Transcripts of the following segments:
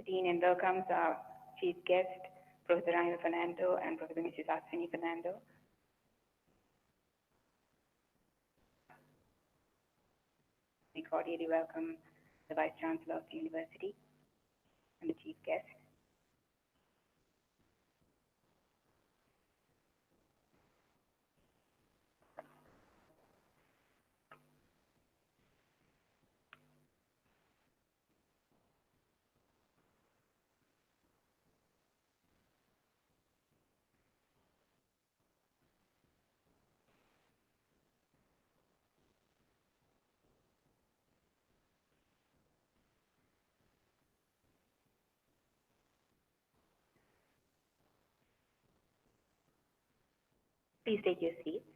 Dean and welcomes our chief guest, Professor Ryan Fernando and Professor Mrs. Aswini Fernando. We cordially welcome the Vice Chancellor of the University and the chief guest. Please take your seats.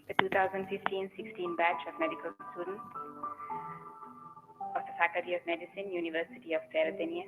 The 2015-16 batch of medical students of the Faculty of Medicine, University of Peradeniya.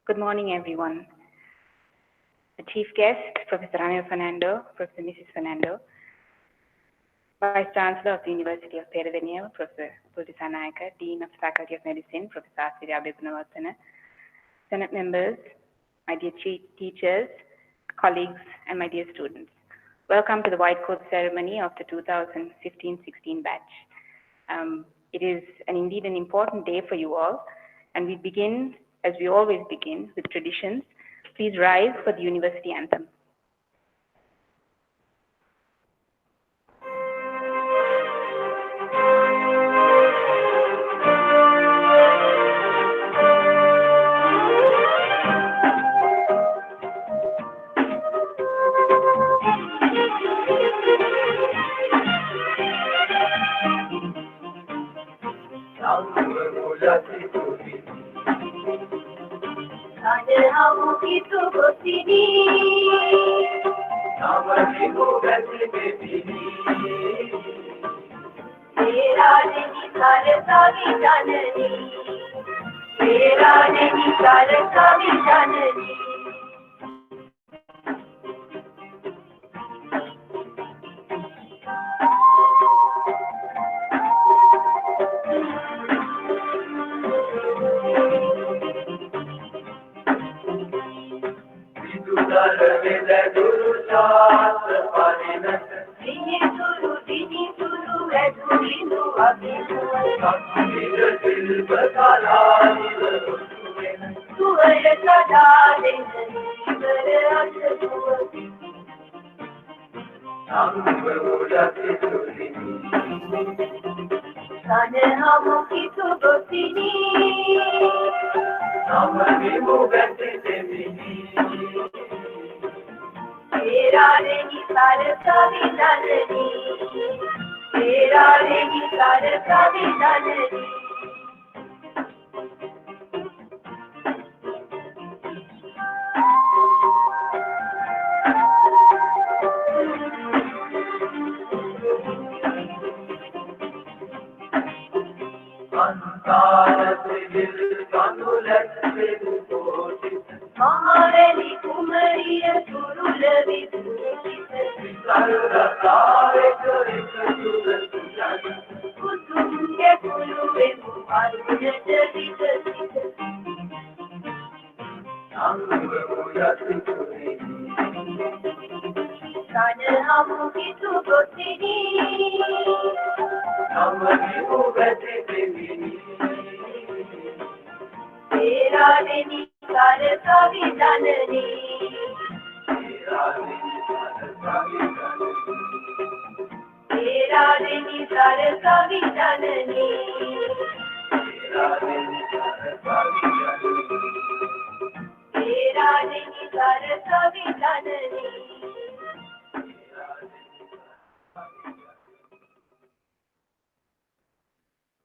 Good morning, everyone. The the chief guest, Professor Ranil Fernando, Professor Mrs. Fernando, Vice Chancellor of the University of Peradeniya, Professor Puldisanayaka, Dean of the Faculty of Medicine, Professor Asirya Begunawardena, Senate members, my dear teachers, colleagues, and my dear students. Welcome to the white coat ceremony of the 2015-16 batch. It is indeed an important day for you all, and we begin, as we always begin, with traditions. Please rise for the university anthem.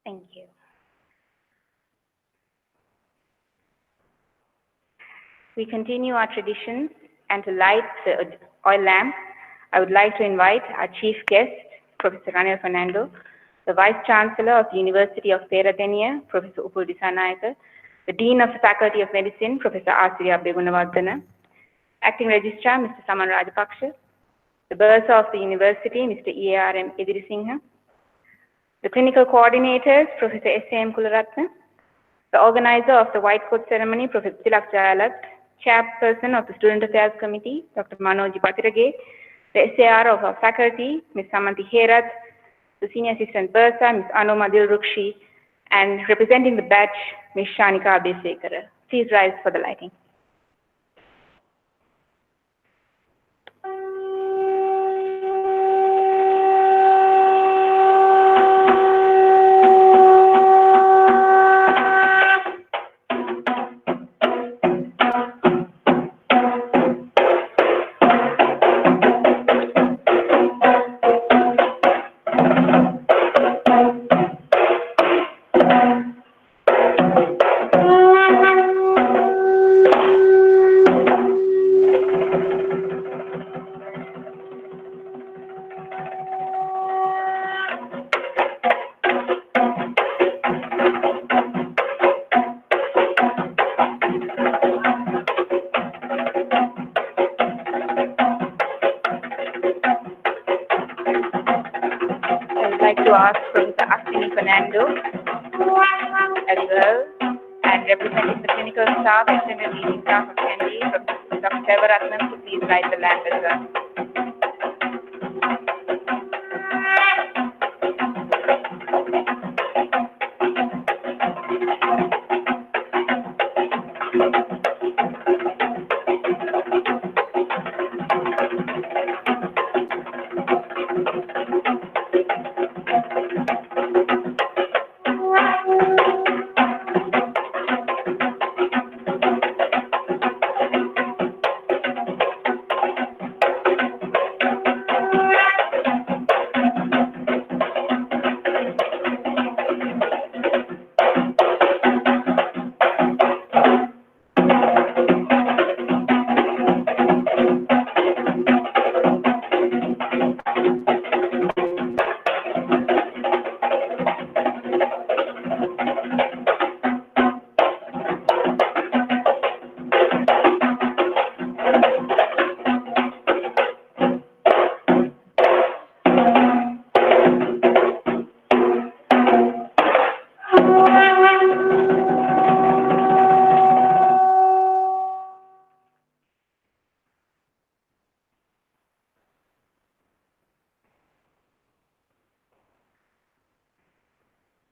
Thank you. We continue our traditions, and to light the oil lamp, I would like to invite our chief guest, Professor Ranil Fernando, the Vice Chancellor of the University of Peradeniya, Professor Puldisanayaka, the Dean of the Faculty of Medicine, Professor Asirya Begunawardena, Acting Registrar, Mr. Saman Rajapaksha, the Bursar of the University, Mr. E.A.R.M. Edirisinghe, the Clinical Coordinators, Professor S.A.M. Kularatne, the Organizer of the White Coat Ceremony, Professor Tilak Jayalat, Chairperson of the Student Affairs Committee, Dr. Manoj Patirage, the SAR of our faculty, Ms. Samanthi Herath, the Senior Assistant Bursar, Ms. Anoma Dilrukshi, and representing the batch, Ms. Shanika Abesekara. Please rise for the lighting. to ask Professor Ashwini Fernando as well, and representing the clinical staff, extended leading staff of Kendi, Dr. Devaratnam, to please light the lamp as well.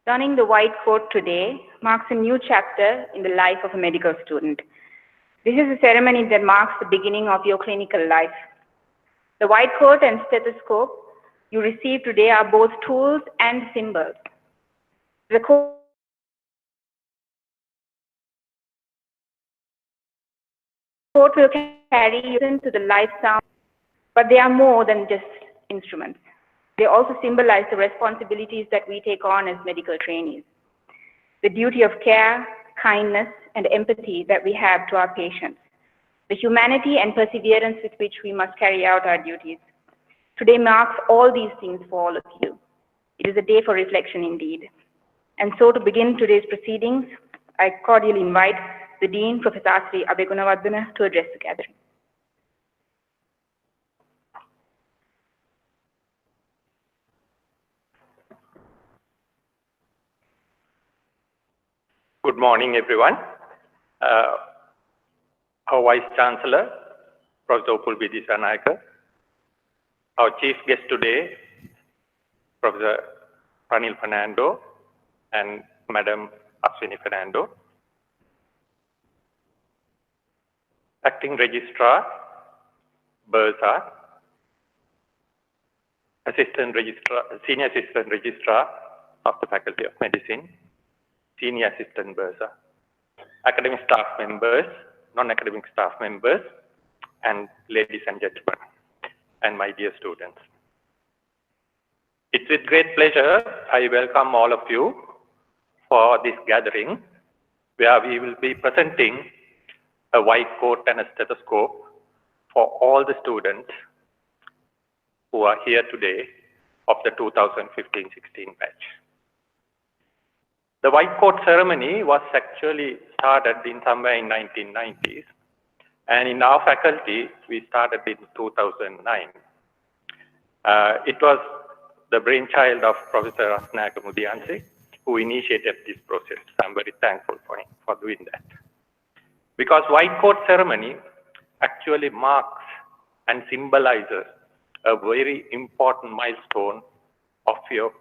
Donning the white coat today marks a new chapter in the life of a medical student. This is a ceremony that marks the beginning of your clinical life. The white coat and stethoscope you receive today are both tools and symbols. The coat will carry you into the life sound, but they are more than just instruments. They also symbolize the responsibilities that we take on as medical trainees. The duty of care, kindness, and empathy that we have to our patients. The humanity and perseverance with which we must carry out our duties. Today marks all these things for all of you. It is a day for reflection indeed. And so to begin today's proceedings, I cordially invite the Dean, Professor Asri Abegunawardana, to address the gathering. Good morning, everyone. Our Vice Chancellor, Professor Upul Dissanayake, our Chief Guest today, Professor Ranil Fernando and Madam Ashwini Fernando, Acting Registrar, Bursa, Senior Assistant Registrar of the Faculty of Medicine, Senior Assistant Bursa, academic staff members, non-academic staff members, and ladies and gentlemen, and my dear students. It's with great pleasure I welcome all of you for this gathering, where we will be presenting a white coat and a stethoscope for all the students who are here today of the 2015-16 batch. The white coat ceremony was actually started in somewhere in 1990s, and in our faculty, we started in 2009. It was the brainchild of Professor Ratnayake Mudiyanse, who initiated this process. I'm very thankful for him for doing that. Because white coat ceremony actually marks and symbolizes a very important milestone of your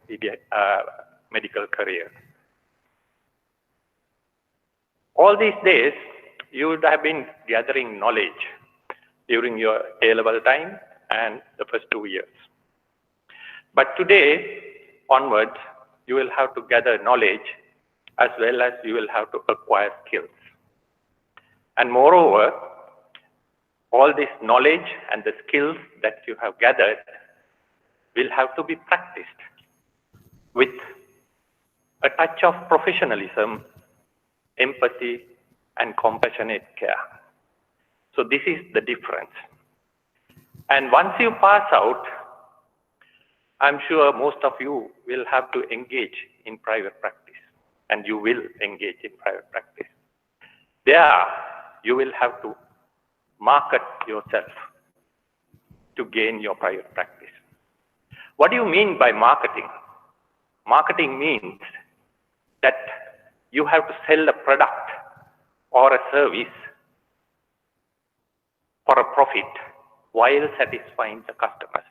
medical career. All these days, you would have been gathering knowledge during your A-level time and the first 2 years. But today onwards, you will have to gather knowledge as well as you will have to acquire skills. And moreover, all this knowledge and the skills that you have gathered will have to be practiced with a touch of professionalism, empathy, and compassionate care. So this is the difference. And once you pass out, I'm sure most of you will have to engage in private practice, and you will engage in private practice. There, you will have to market yourself to gain your private practice. What do you mean by marketing? marketing means that you have to sell a product or a service for a profit while satisfying the customers.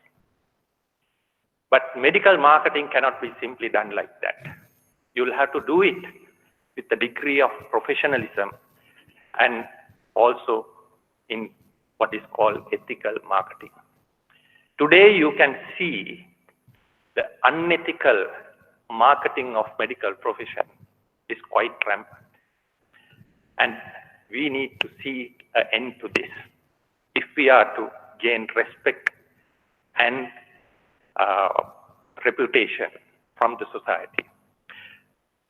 But medical marketing cannot be simply done like that. You'll have to do it with a degree of professionalism and also in what is called ethical marketing. Today you can see the unethical marketing of medical profession is quite rampant. And we need to see an end to this if we are to gain respect and reputation from the society.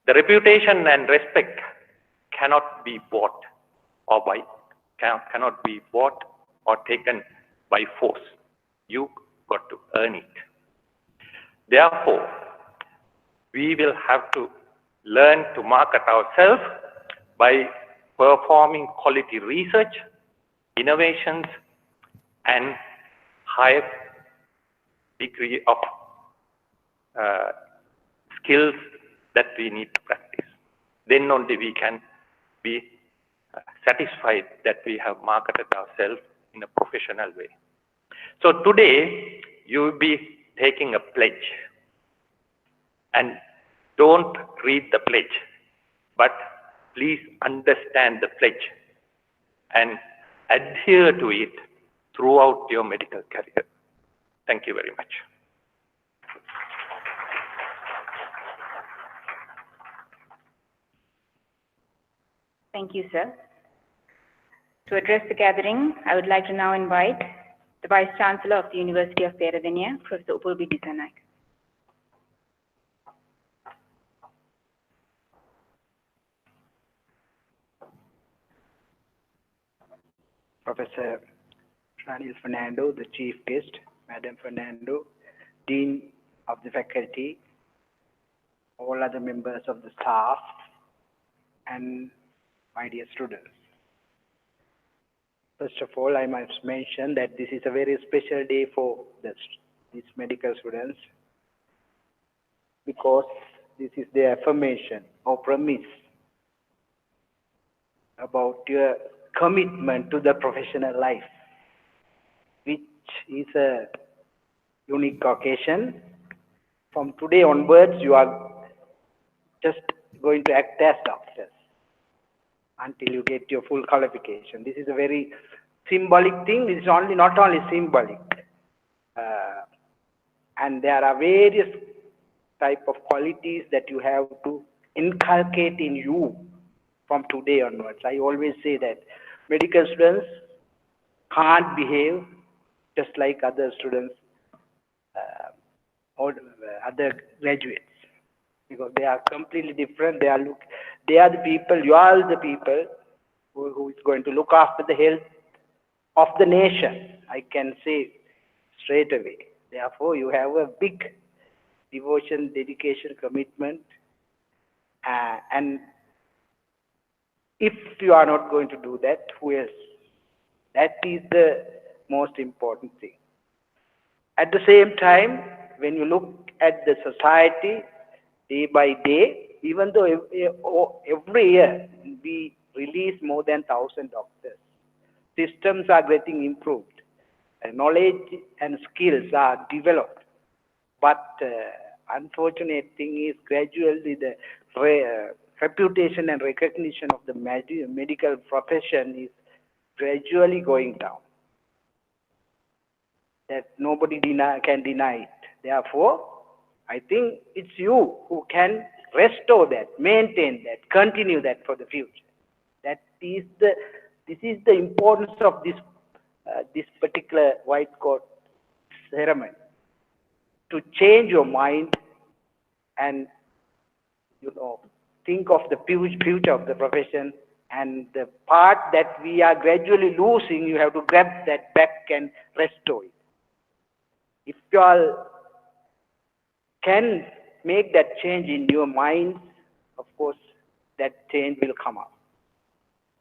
The reputation and respect cannot be bought or cannot be bought or taken by force. You got to earn it. Therefore, we will have to learn to market ourselves by performing quality research, innovations, and higher degree of skills that we need to practice. Then only we can be satisfied that we have marketed ourselves in a professional way. So today, you will be taking a pledge. And don't read the pledge, but please understand the pledge and adhere to it throughout your medical career. Thank you very much. Thank you, sir. To address the gathering, I would like to now invite the Vice Chancellor of the University of Peradeniya, Professor Upul Disanaik. Professor Ranil Fernando, the Chief Guest, Madam Fernando, Dean of the Faculty, all other members of the staff, and my dear students. First of all, I must mention that this is a very special day for these medical students because this is their affirmation or promise about your commitment to the professional life, which is a unique occasion. From today onwards, you are just going to act as doctors until you get your full qualification. This is a very symbolic thing. It's not only symbolic, and there are various type of qualities that you have to inculcate in you from today onwards. I always say that medical students can't behave just like other students or other graduates, because they are completely different. They are the people, you are the people who is going to look after the health of the nation, I can say straight away. Therefore, you have a big devotion, dedication, commitment, and if you are not going to do that, who else? That is the most important thing. At the same time, when you look at the society day by day, even though every year we release more than 1,000 doctors, systems are getting improved, knowledge and skills are developed, but unfortunate thing is gradually the reputation and recognition of the medical profession is gradually going down. That nobody can deny it. Therefore, I think it's you who can restore that, maintain that, continue that for the future. This is the importance of this particular white coat ceremony, to change your mind and think of the future of the profession, and the part that we are gradually losing, you have to grab that back and restore it. If you all can make that change in your mind, of course, that change will come up.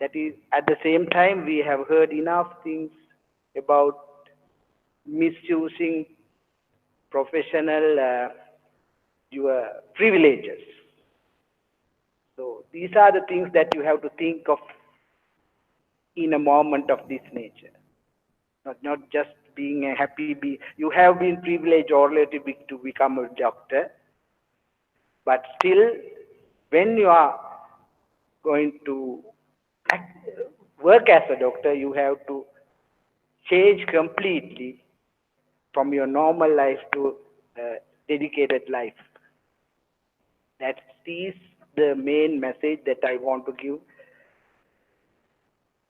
That is, at the same time, we have heard enough things about misusing professional your privileges. So these are the things that you have to think of in a moment of this nature. Not just being a you have been privileged already to become a doctor, but still when you are going to work as a doctor, you have to change completely from your normal life to a dedicated life. That is the main message that I want to give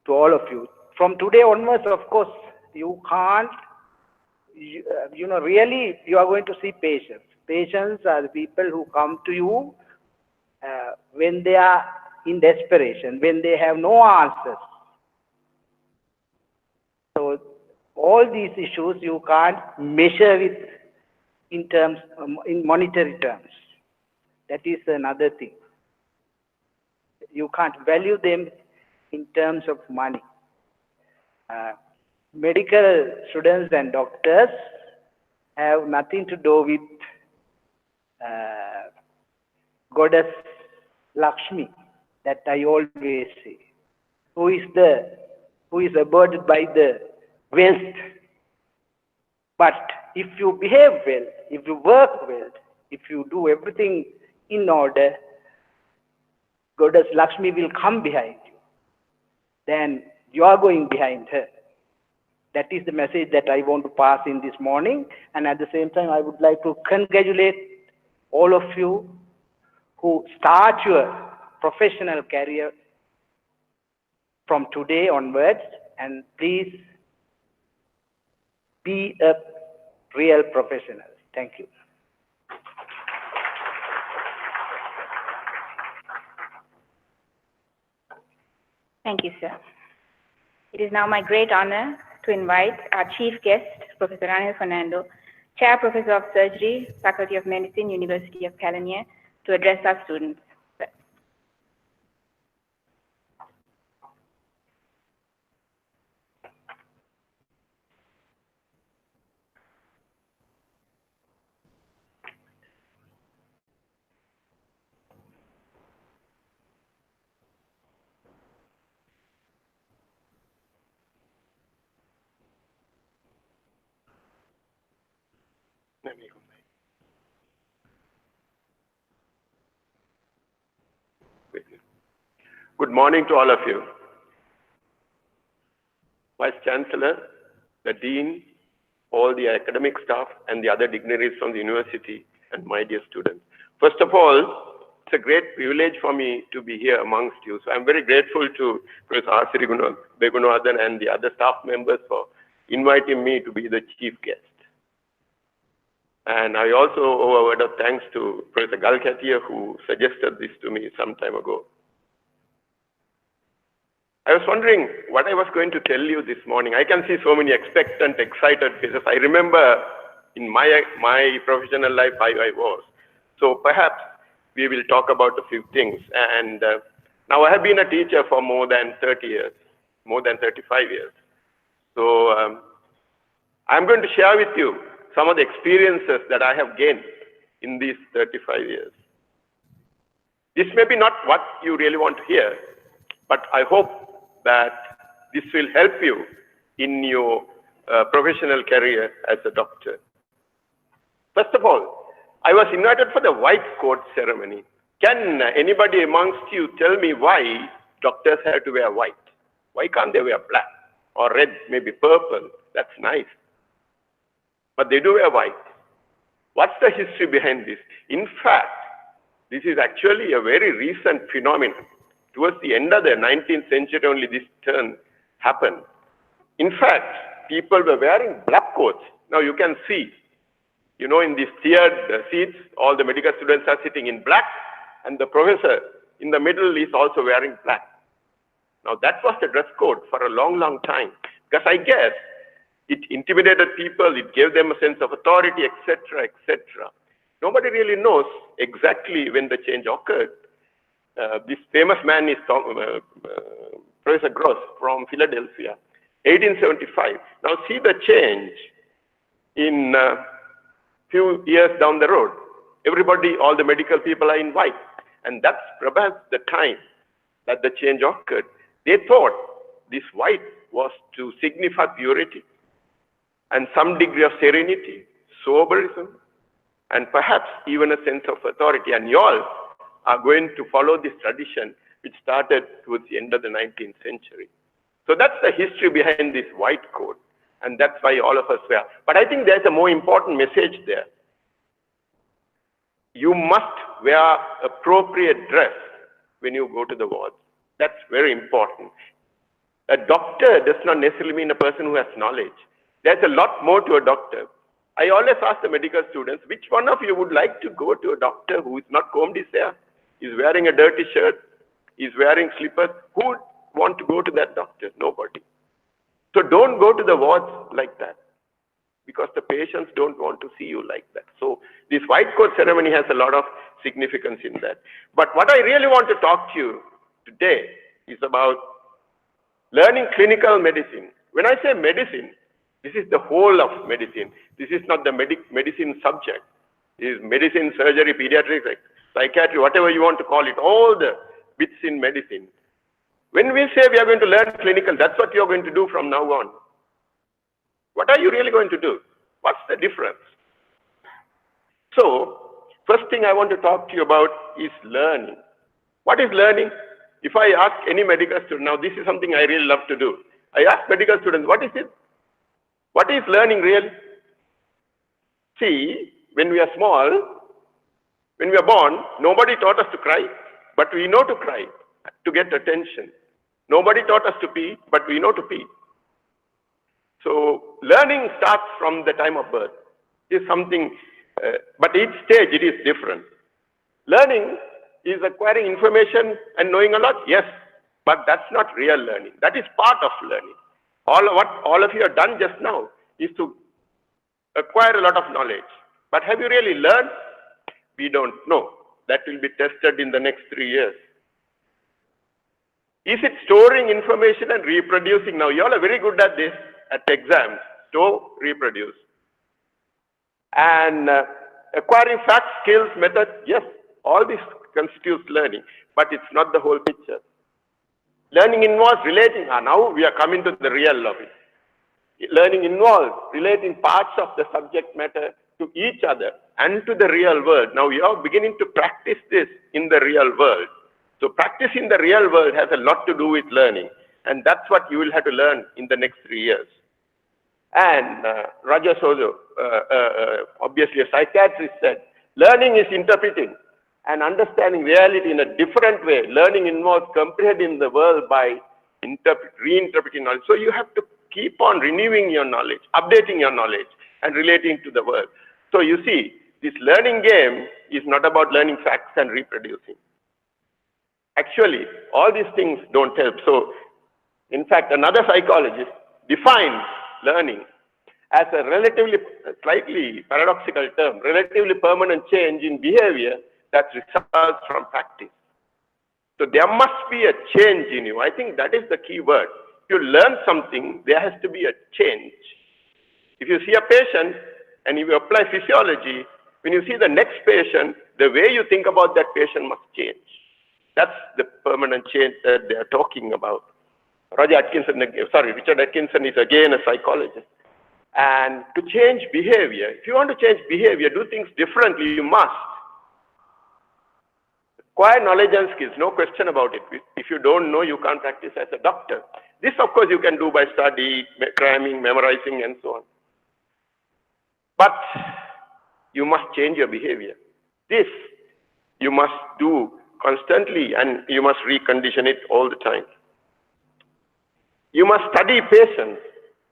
to all of you. From today onwards, of course, you can't, really you are going to see patients. Patients are the people who come to you when they are in desperation, when they have no answers. So all these issues you can't measure with in terms, in monetary terms. That is another thing. You can't value them in terms of money. Medical students and doctors have nothing to do with goddess Lakshmi, that I always say, who is abhorred by the wealth. But if you behave well, if you work well, if you do everything in order, goddess Lakshmi will come behind you. Then you are going behind her. That is the message that I want to pass in this morning. And at the same time, I would like to congratulate all of you who start your professional career from today onwards. And please be a real professional. Thank you. Thank you, sir. It is now my great honor to invite our chief guest, Professor Ranil Fernando, Chair Professor of Surgery, Faculty of Medicine, University of Peradeniya, to address our students. Good morning to all of you. Vice Chancellor, the Dean, all the academic staff, and the other dignitaries from the university, and my dear students. First of all, it's a great privilege for me to be here amongst you. So I'm very grateful to Professor R.C. Begunawardhan and the other staff members for inviting me to be the chief guest. And I also owe a word of thanks to Professor Galkatia, who suggested this to me some time ago. I was wondering what I was going to tell you this morning. I can see so many expectant, excited faces. I remember in my professional life how I was. So perhaps we will talk about a few things. And now I have been a teacher for more than 30 years, more than 35 years. So I'm going to share with you some of the experiences that I have gained in these 35 years. This may be not what you really want to hear, but I hope that this will help you in your professional career as a doctor. First of all, I was invited for the white coat ceremony. Can anybody amongst you tell me why doctors have to wear white? Why can't they wear black or red, maybe purple? That's nice. But they do wear white. What's the history behind this? In fact, this is actually a very recent phenomenon. Towards the end of the 19th century, only this turn happened. In fact, people were wearing black coats. Now you can see, you know, in these tiered seats, all the medical students are sitting in black, and the professor in the middle is also wearing black. Now that was the dress code for a long, long time, because I guess it intimidated people, it gave them a sense of authority, etc., etc. Nobody really knows exactly when the change occurred. This famous man is Professor Gross from Philadelphia, 1875. Now see the change in a few years down the road. Everybody, all the medical people are in white. And that's perhaps the time that the change occurred. They thought this white was to signify purity and some degree of serenity, soberism, and perhaps even a sense of authority. And you all are going to follow this tradition which started towards the end of the 19th century. So that's the history behind this white coat. And that's why all of us wear. But I think there's a more important message there. You must wear appropriate dress when you go to the wards. That's very important. A doctor does not necessarily mean a person who has knowledge. There's a lot more to a doctor. I always ask the medical students, which one of you would like to go to a doctor who is not combed his hair, is wearing a dirty shirt, is wearing slippers? Who would want to go to that doctor? Nobody. So don't go to the wards like that, because the patients don't want to see you like that. So this white coat ceremony has a lot of significance in that. But what I really want to talk to you today is about learning clinical medicine. When I say medicine, this is the whole of medicine. This is not the medicine subject. This is medicine, surgery, pediatrics, psychiatry, whatever you want to call it, all the bits in medicine. When we say we are going to learn clinical, that's what you're going to do from now on. What are you really going to do? What's the difference? So, first thing I want to talk to you about is learning. What is learning? If I ask any medical student, now this is something I really love to do. I ask medical students, what is it? What is learning really? See, when we are small, when we are born, nobody taught us to cry, but we know to cry to get attention. Nobody taught us to pee, but we know to pee. So learning starts from the time of birth. It is something, but each stage it is different. Learning is acquiring information and knowing a lot, yes, but that's not real learning. That is part of learning. What all of you have done just now is to acquire a lot of knowledge. But have you really learned? We don't know. That will be tested in the next 3 years. Is it storing information and reproducing? Now, you all are very good at this, at exams. Store, reproduce. And acquiring facts, skills, methods, yes, all this constitutes learning, but it's not the whole picture. Learning involves relating. Now we are coming to the real of it. Learning involves relating parts of the subject matter to each other and to the real world. Now you are beginning to practice this in the real world. So practice in the real world has a lot to do with learning, and that's what you will have to learn in the next 3 years. And Raja Sojo, obviously a psychiatrist, said, learning is interpreting and understanding reality in a different way. Learning involves comprehending the world by reinterpreting knowledge. So you have to keep on renewing your knowledge, updating your knowledge, and relating to the world. So you see, this learning game is not about learning facts and reproducing. Actually, all these things don't help. So, in fact, another psychologist defines learning as a relatively, slightly paradoxical term, relatively permanent change in behavior that results from practice. So there must be a change in you. I think that is the key word. If you learn something, there has to be a change. If you see a patient and if you apply physiology, when you see the next patient, the way you think about that patient must change. That's the permanent change that they are talking about. Richard Atkinson is again a psychologist. And to change behavior, if you want to change behavior, do things differently, you must acquire knowledge and skills, no question about it. If you don't know, you can't practice as a doctor. This, of course, you can do by study, cramming, memorizing, and so on. But you must change your behavior. This you must do constantly, and you must recondition it all the time. You must study patience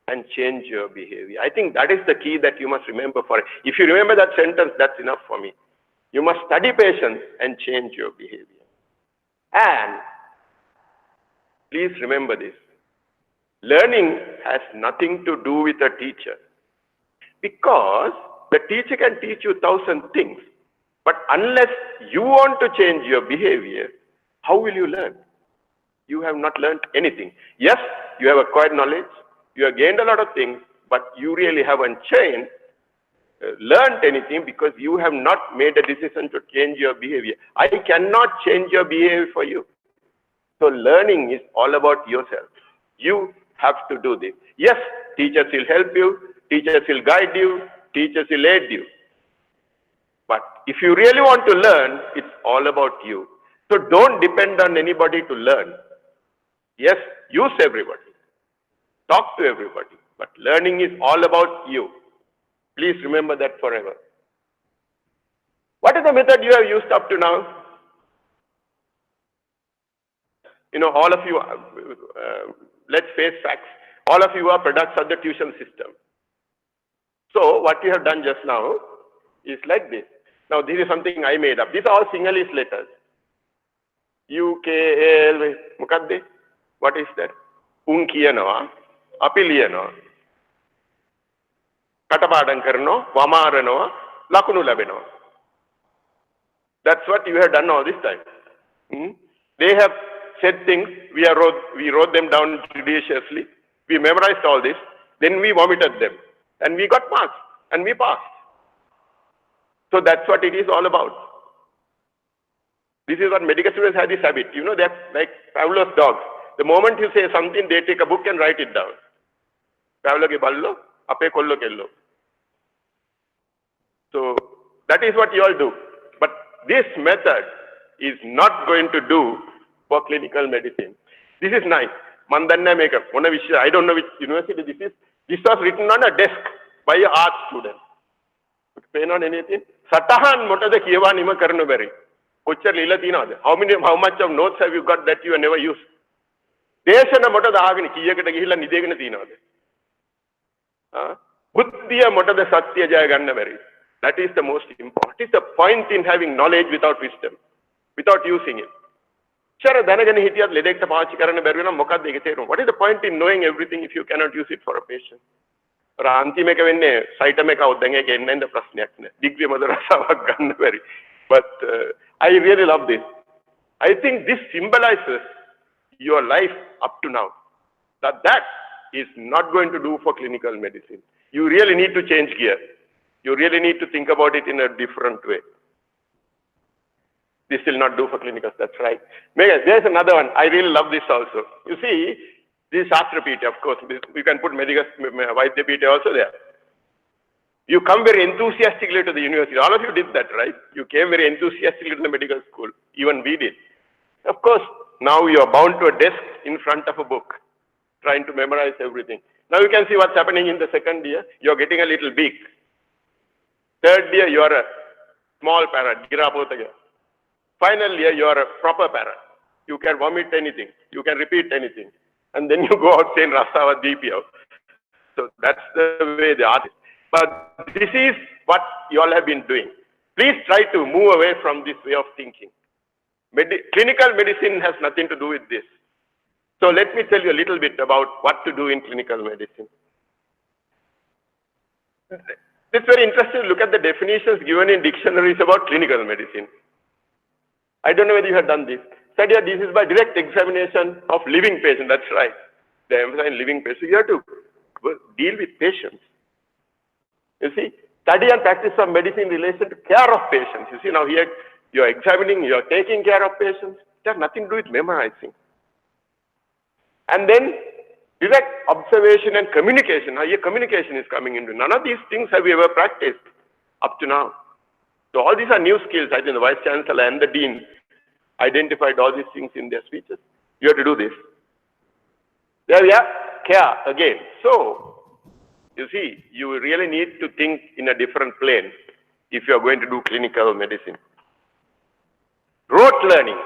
and change your behavior. I think that is the key that you must remember for it. If you remember that sentence, that's enough for me. You must study patience and change your behavior. And please remember this. Learning has nothing to do with a teacher, because the teacher can teach you 1,000 things. But unless you want to change your behavior, how will you learn? You have not learned anything. Yes, you have acquired knowledge, you have gained a lot of things, but you really haven't changed learned anything because you have not made a decision to change your behavior. I cannot change your behavior for you. So learning is all about yourself. You have to do this. Yes, teachers will help you, teachers will guide you, teachers will aid you. But if you really want to learn, it's all about you. So don't depend on anybody to learn. Yes, use everybody. Talk to everybody. But learning is all about you. Please remember that forever. What is the method you have used up to now? You know, all of you, let's face facts. All of you are products of the tuition system. So what you have done just now is like this. Now this is something I made up. These are all Sinhalese letters. U, K, L, Mukadde. What is that? Unkiyanawa, Apiliyanawa, Katapadan karno, Vamaranawa, Lakunu labinawa. That's what you have done all this time. They have said things, we wrote them down judiciously, we memorized all this, then we vomited them, and we got marks, and we passed. So that's what it is all about. This is what medical students have this habit. You know, they're like Pavlov's dogs. The moment you say something, they take a book and write it down. Pavlov ke ballo, ape kollo kello. So that is what you all do. But this method is not going to do for clinical medicine. This is nice. Mandanna makeup. I don't know which university this is. This was written on a desk by an art student. Pain on anything? Satahan motada kiyawa nima karnu beri. Kochar lila tina. How much of notes have you got that you have never used? Deshana motada agni kiyakata gihilla nidegana tina. Buddhiya motada satya jaya ganna beri. That is the most important. It is the point in having knowledge without wisdom, without using it. What is the point in knowing everything if you cannot use it for a patient? But I really love this. I think this symbolizes your life up to now. That is not going to do for clinical medicine. You really need to change gear. You really need to think about it in a different way. This will not do for clinicals, that's right. There's another one. I really love this also. You see, this is Shastrapita, of course. You can put medical Vaidyapita also there. You come very enthusiastically to the university. All of you did that, right? You came very enthusiastically to the medical school. Even we did. Of course, now you are bound to a desk in front of a book, trying to memorize everything. Now you can see what's happening in the second year. You're getting a little big. Third year, you are a small parrot. Final year, you are a proper parrot. You can vomit anything. You can repeat anything. And then you go out saying Rasava DPO. So that's the way the art is. But this is what you all have been doing. Please try to move away from this way of thinking. Clinical medicine has nothing to do with this. So let me tell you a little bit about what to do in clinical medicine. It's very interesting to look at the definitions given in dictionaries about clinical medicine. I don't know whether you have done this. Said here, this is by direct examination of living patients. That's right. They emphasize living patients. You have to deal with patients. You see, study and practice of medicine in relation to care of patients. You see, now here you are examining, you are taking care of patients. It has nothing to do with memorizing. And then direct observation and communication. Now here communication is coming into. None of these things have we ever practiced up to now. So all these are new skills. I think the Vice Chancellor and the Dean identified all these things in their speeches. You have to do this. There we are, care again. So, you see, you really need to think in a different plane if you are going to do clinical medicine. Rote learning,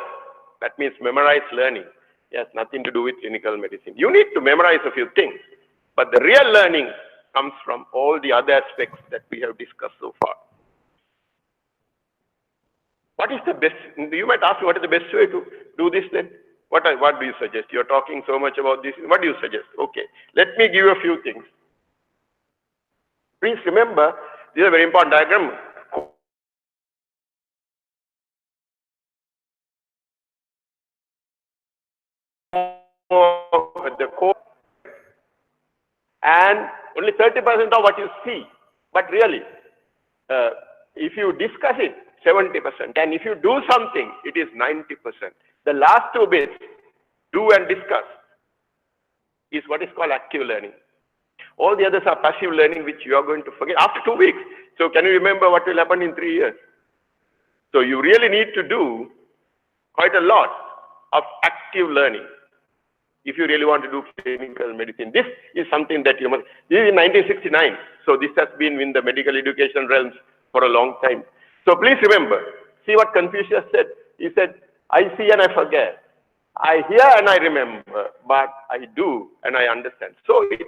that means memorized learning. It has nothing to do with clinical medicine. You need to memorize a few things, but the real learning comes from all the other aspects that we have discussed so far. What is the best? You might ask me, what is the best way to do this then? What do you suggest? You're talking so much about this. What do you suggest? Okay, let me give you a few things. Please remember, this is a very important diagram. The core and only 30% of what you see, but really If you discuss it, 70%. And if you do something, it is 90%. The last two bits, do and discuss, is what is called active learning. All the others are passive learning, which you are going to forget after 2 weeks. So can you remember what will happen in 3 years? So you really need to do quite a lot of active learning if you really want to do clinical medicine. This is something that you must. This is in 1969. So this has been in the medical education realms for a long time. So please remember, see what Confucius said. He said, I see and I forget. I hear and I remember, but I do and I understand. So it's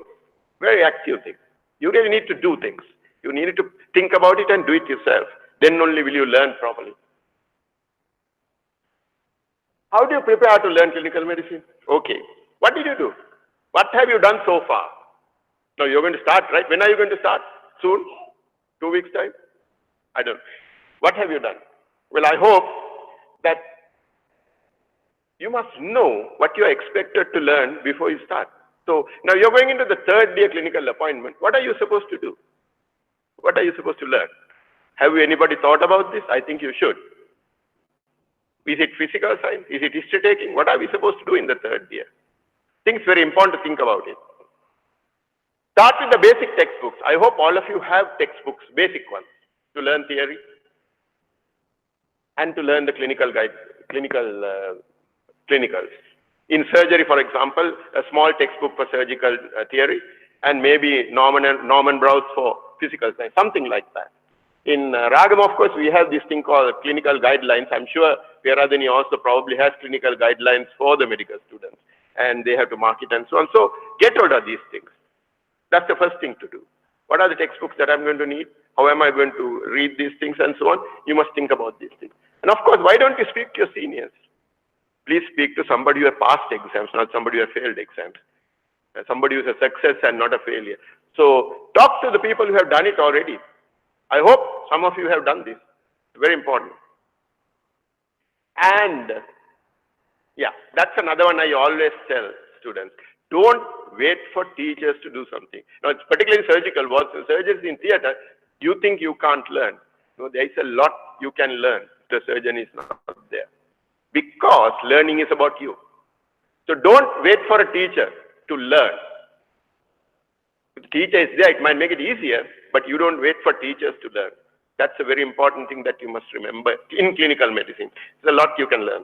very active thing. You really need to do things. You need to think about it and do it yourself. Then only will you learn properly. How do you prepare to learn clinical medicine? Okay. What did you do? What have you done so far? Now you're going to start, right? When are you going to start? Soon? 2 weeks' time? I don't know. What have you done? Well, I hope that you must know what you are expected to learn before you start. So now you're going into the 3rd day clinical appointment. What are you supposed to do? What are you supposed to learn? Have anybody thought about this? I think you should. Is it physical science? Is it history taking? What are we supposed to do in the 3rd year? I think it's very important to think about it. Start with the basic textbooks. I hope all of you have textbooks, basic ones, to learn theory and to learn the clinicals. In surgery, for example, a small textbook for surgical theory and maybe Norman Browse for physical science, something like that. In Ragam, of course, we have this thing called clinical guidelines. I'm sure Peradeniya also probably has clinical guidelines for the medical students, and they have to mark it and so on. So get hold of these things. That's the first thing to do. What are the textbooks that I'm going to need? How am I going to read these things and so on? You must think about these things. And of course, why don't you speak to your seniors? Please speak to somebody who has passed exams, not somebody who has failed exams. Somebody who is a success and not a failure. So talk to the people who have done it already. I hope some of you have done this. Very important. And yeah, that's another one I always tell students. Don't wait for teachers to do something. Now, it's particularly surgical work. Surgeons in theater, you think you can't learn. No, there is a lot you can learn. The surgeon is not there. Because learning is about you. So don't wait for a teacher to learn. If the teacher is there, it might make it easier, but you don't wait for teachers to learn. That's a very important thing that you must remember in clinical medicine. There's a lot you can learn.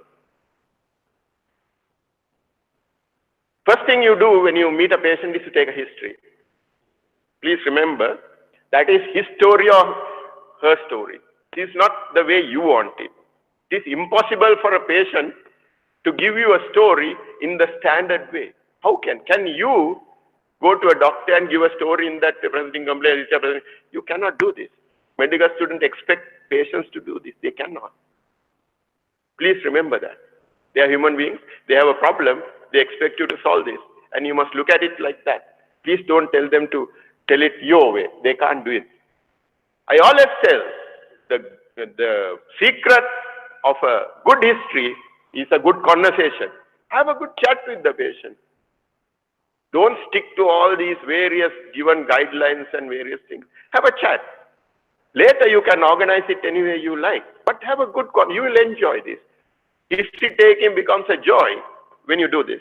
First thing you do when you meet a patient is to take a history. Please remember, that is his story or her story. It is not the way you want it. It is impossible for a patient to give you a story in the standard way. How can you go to a doctor and give a story in that presenting complaint? You cannot do this. Medical students expect patients to do this. They cannot. Please remember that. They are human beings. They have a problem. They expect you to solve this. And you must look at it like that. Please don't tell them to tell it your way. They can't do it. I always tell the secret of a good history is a good conversation. Have a good chat with the patient. Don't stick to all these various given guidelines and various things. Have a chat. Later you can organize it any way you like. But have a good you will enjoy this. History taking becomes a joy when you do this.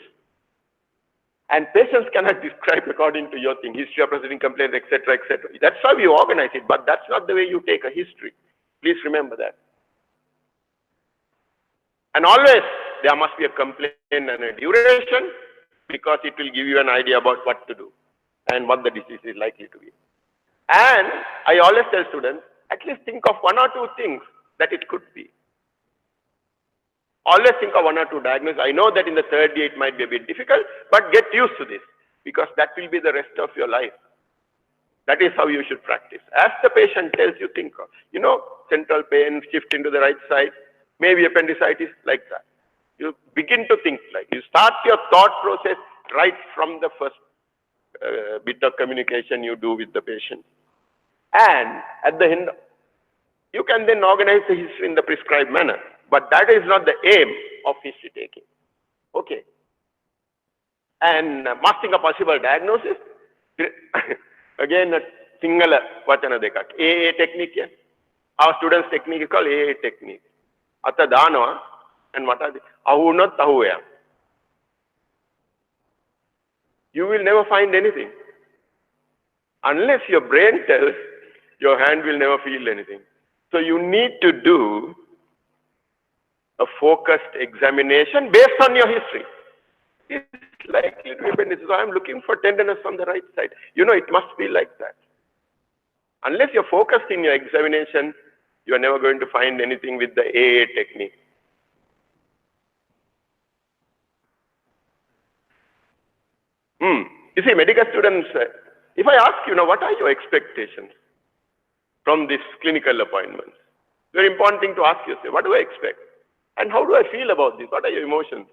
And patients cannot describe according to your thing, history of presenting complaints, etc., etc. That's how you organize it, but that's not the way you take a history. Please remember that. And always there must be a complaint and a duration, because it will give you an idea about what to do and what the disease is likely to be. And I always tell students, at least think of 1 or 2 things that it could be. Always think of 1 or 2 diagnoses. I know that in the 3rd year it might be a bit difficult, but get used to this, because that will be the rest of your life. That is how you should practice. As the patient tells you, think of, central pain, shift into the right side, maybe appendicitis, like that. You begin to think like, you start your thought process right from the first bit of communication you do with the patient. And at the end, you can then organize the history in the prescribed manner. But that is not the aim of history taking. Okay. And masking a possible diagnosis. Again, Sinhala Vachana Dekat. AA technique. Our students' technique is called AA technique. Atta Dhanava, and what are they? Ahuna Tahuya. You will never find anything. Unless your brain tells, your hand will never feel anything. So you need to do a focused examination based on your history. It's likely to be so I'm looking for tenderness on the right side. You know, it must be like that. Unless you're focused in your examination, you are never going to find anything with the AA technique. You see, medical students, if I ask you now, what are your expectations from this clinical appointments? Very important thing to ask yourself, what do I expect? And how do I feel about this? What are your emotions?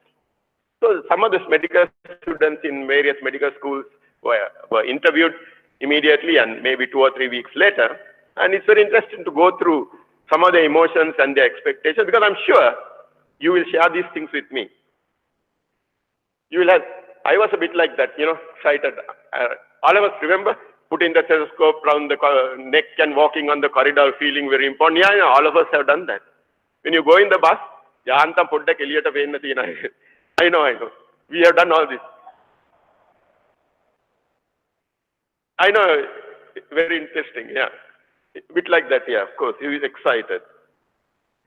So some of these medical students in various medical schools were interviewed immediately and maybe 2 or 3 weeks later. And it's very interesting to go through some of the emotions and their expectations, because I'm sure you will share these things with me. You will have, I was a bit like that, you know, excited. All of us, remember, putting the stethoscope around the neck and walking on the corridor feeling very important. Yeah, all of us have done that. When you go in the bus, I know. We have done all this. I know, very interesting, yeah. A bit like that, yeah, of course. He is excited.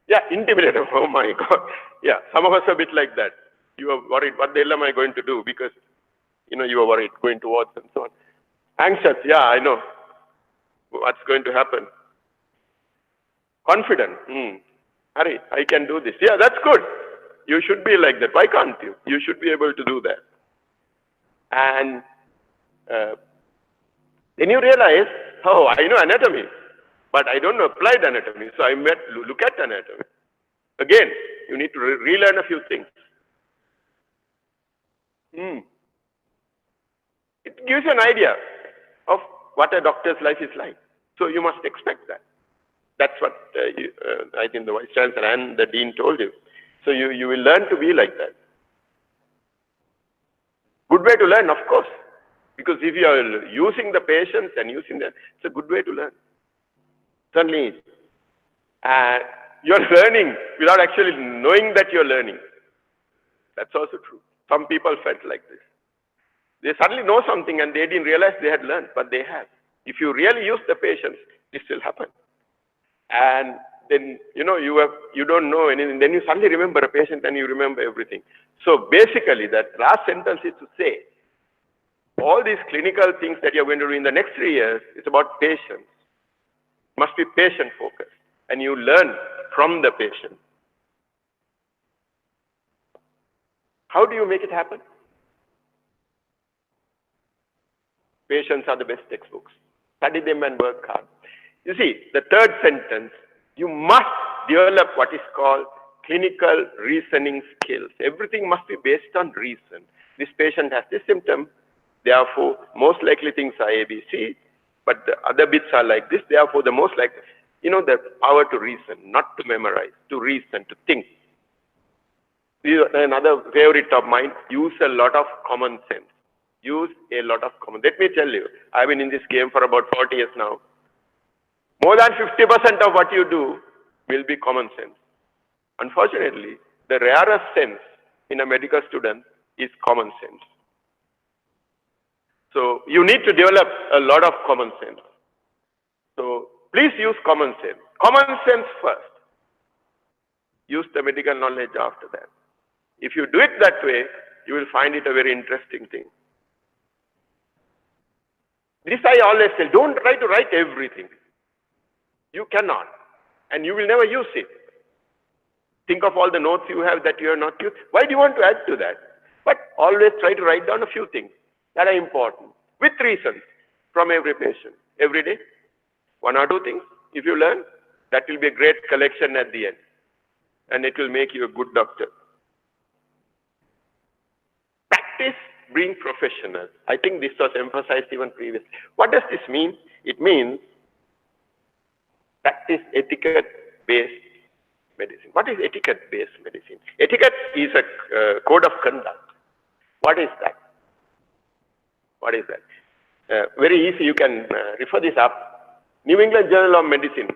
Yeah, intimidated. Oh my God. Yeah, some of us are a bit like that. You are worried, what the hell am I going to do? Because, you know, you are worried, going towards and so on. Anxious, yeah, I know. What's going to happen? Confident. Hurry, I can do this. Yeah, that's good. You should be like that. Why can't you? You should be able to do that. And then you realize, oh, I know anatomy, but I don't know applied anatomy. So I met look at anatomy. Again, you need to relearn a few things. It gives you an idea of what a doctor's life is like. So you must expect that. That's what I think the Vice Chancellor and the Dean told you. So you will learn to be like that. Good way to learn, of course. Because if you are using the patients and using them, it's a good way to learn. Certainly, you're learning without actually knowing that you're learning. That's also true. Some people felt like this. They suddenly know something and they didn't realize they had learned, but they have. If you really use the patients, this will happen. And then, you know, you don't know anything. Then you suddenly remember a patient and you remember everything. So basically, that last sentence is to say, all these clinical things that you're going to do in the next 3 years, it's about patients. Must be patient focused. And you learn from the patient. How do you make it happen? Patients are the best textbooks. Study them and work hard. You see, the third sentence, you must develop what is called clinical reasoning skills. Everything must be based on reason. This patient has this symptom, therefore, most likely things are A, B, C, but the other bits are like this, therefore, the most likely, you know, the power to reason, not to memorize, to reason, to think. Another favorite of mine, use a lot of common sense. Use a lot of common. Let me tell you, I've been in this game for about 40 years now. More than 50% of what you do will be common sense. Unfortunately, the rarest sense in a medical student is common sense. So you need to develop a lot of common sense. So please use common sense. Common sense first. Use the medical knowledge after that. If you do it that way, you will find it a very interesting thing. This I always say, don't try to write everything. You cannot. And you will never use it. Think of all the notes you have that you are not used. Why do you want to add to that? But always try to write down a few things that are important, with reasons, from every patient, every day. 1 or 2 things. If you learn, that will be a great collection at the end. And it will make you a good doctor. Practice being professional. I think this was emphasized even previously. What does this mean? It means practice etiquette-based medicine. What is etiquette-based medicine? Etiquette is a code of conduct. What is that? What is that? Very easy, you can refer this up. New England Journal of Medicine,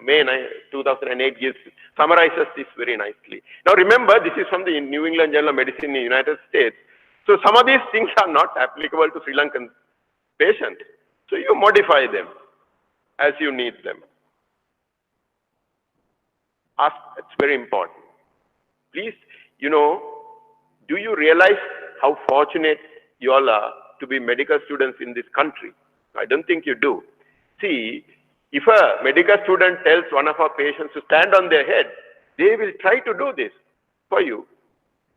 May 2008 summarizes this very nicely. Now remember, this is from the New England Journal of Medicine in the United States. So some of these things are not applicable to Sri Lankan patients. So you modify them as you need them. Ask, it's very important. Please, do you realize how fortunate you all are to be medical students in this country? I don't think you do. See, if a medical student tells one of our patients to stand on their head, they will try to do this for you.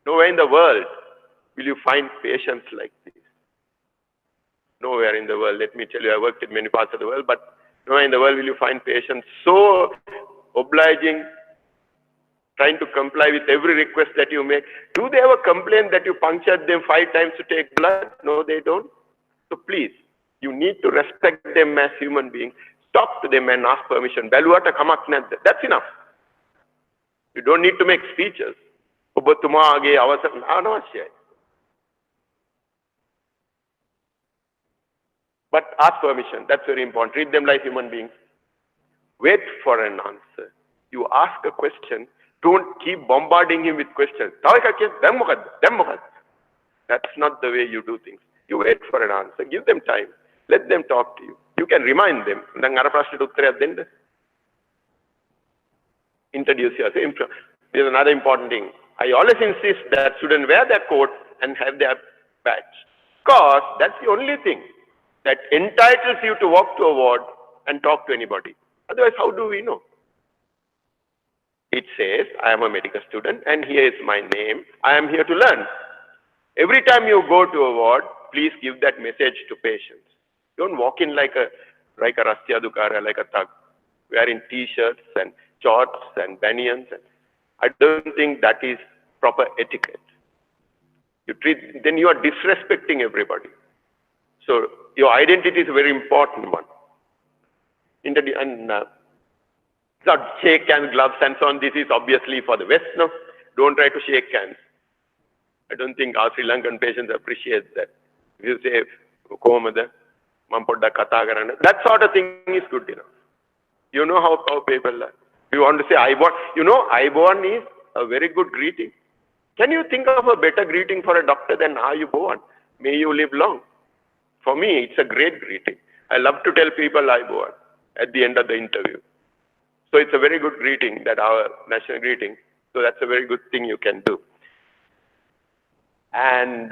Nowhere in the world will you find patients like this. Nowhere in the world, let me tell you, I worked in many parts of the world, but nowhere in the world will you find patients so obliging, trying to comply with every request that you make. Do they ever complain that you punctured them 5 times to take blood? No, they don't. So please, you need to respect them as human beings. Talk to them and ask permission. That's enough. You don't need to make speeches. But ask permission. That's very important. Treat them like human beings. Wait for an answer. You ask a question. Don't keep bombarding him with questions. That's not the way you do things. You wait for an answer. Give them time. Let them talk to you. You can remind them. Introduce yourself. There's another important thing. I always insist that students wear their coat and have their badge. Because that's the only thing that entitles you to walk to a ward and talk to anybody. Otherwise, how do we know? It says, I am a medical student and here is my name. I am here to learn. Every time you go to a ward, please give that message to patients. Don't walk in like a Rastya Dukara, like a thug, wearing t-shirts and shorts and banyans. I don't think that is proper etiquette. Then you are disrespecting everybody. So your identity is a very important one. Not shake hands, gloves and so on. This is obviously for the West. No, don't try to shake hands. I don't think our Sri Lankan patients appreciate that. If you say, that sort of thing is good enough. You know how people are. You want to say Aibon. Aibon is a very good greeting. Can you think of a better greeting for a doctor than Aibon? May you live long. For me, it's a great greeting. I love to tell people Aibon at the end of the interview. So it's a very good greeting, that our national greeting. So that's a very good thing you can do. And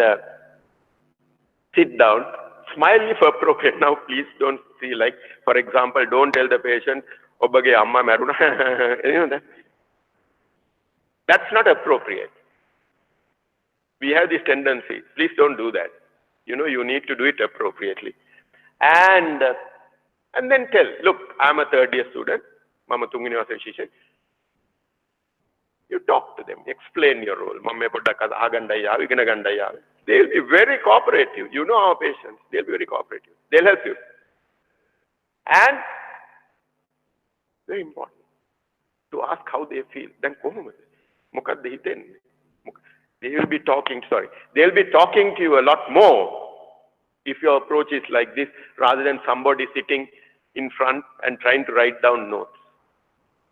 sit down. Smile if appropriate. Now, please don't see like, for example, don't tell the patient, Obage amma maruna. That. That's not appropriate. We have this tendency. Please don't do that. You need to do it appropriately. And then tell, look, I'm a 3rd year student. Mama Tungini was a shisha. You talk to them, explain your role. They'll be very cooperative. You know our patients. They'll be very cooperative. They'll help you. And very important to ask how they feel. Then they will be talking to you a lot more if your approach is like this, rather than somebody sitting in front and trying to write down notes.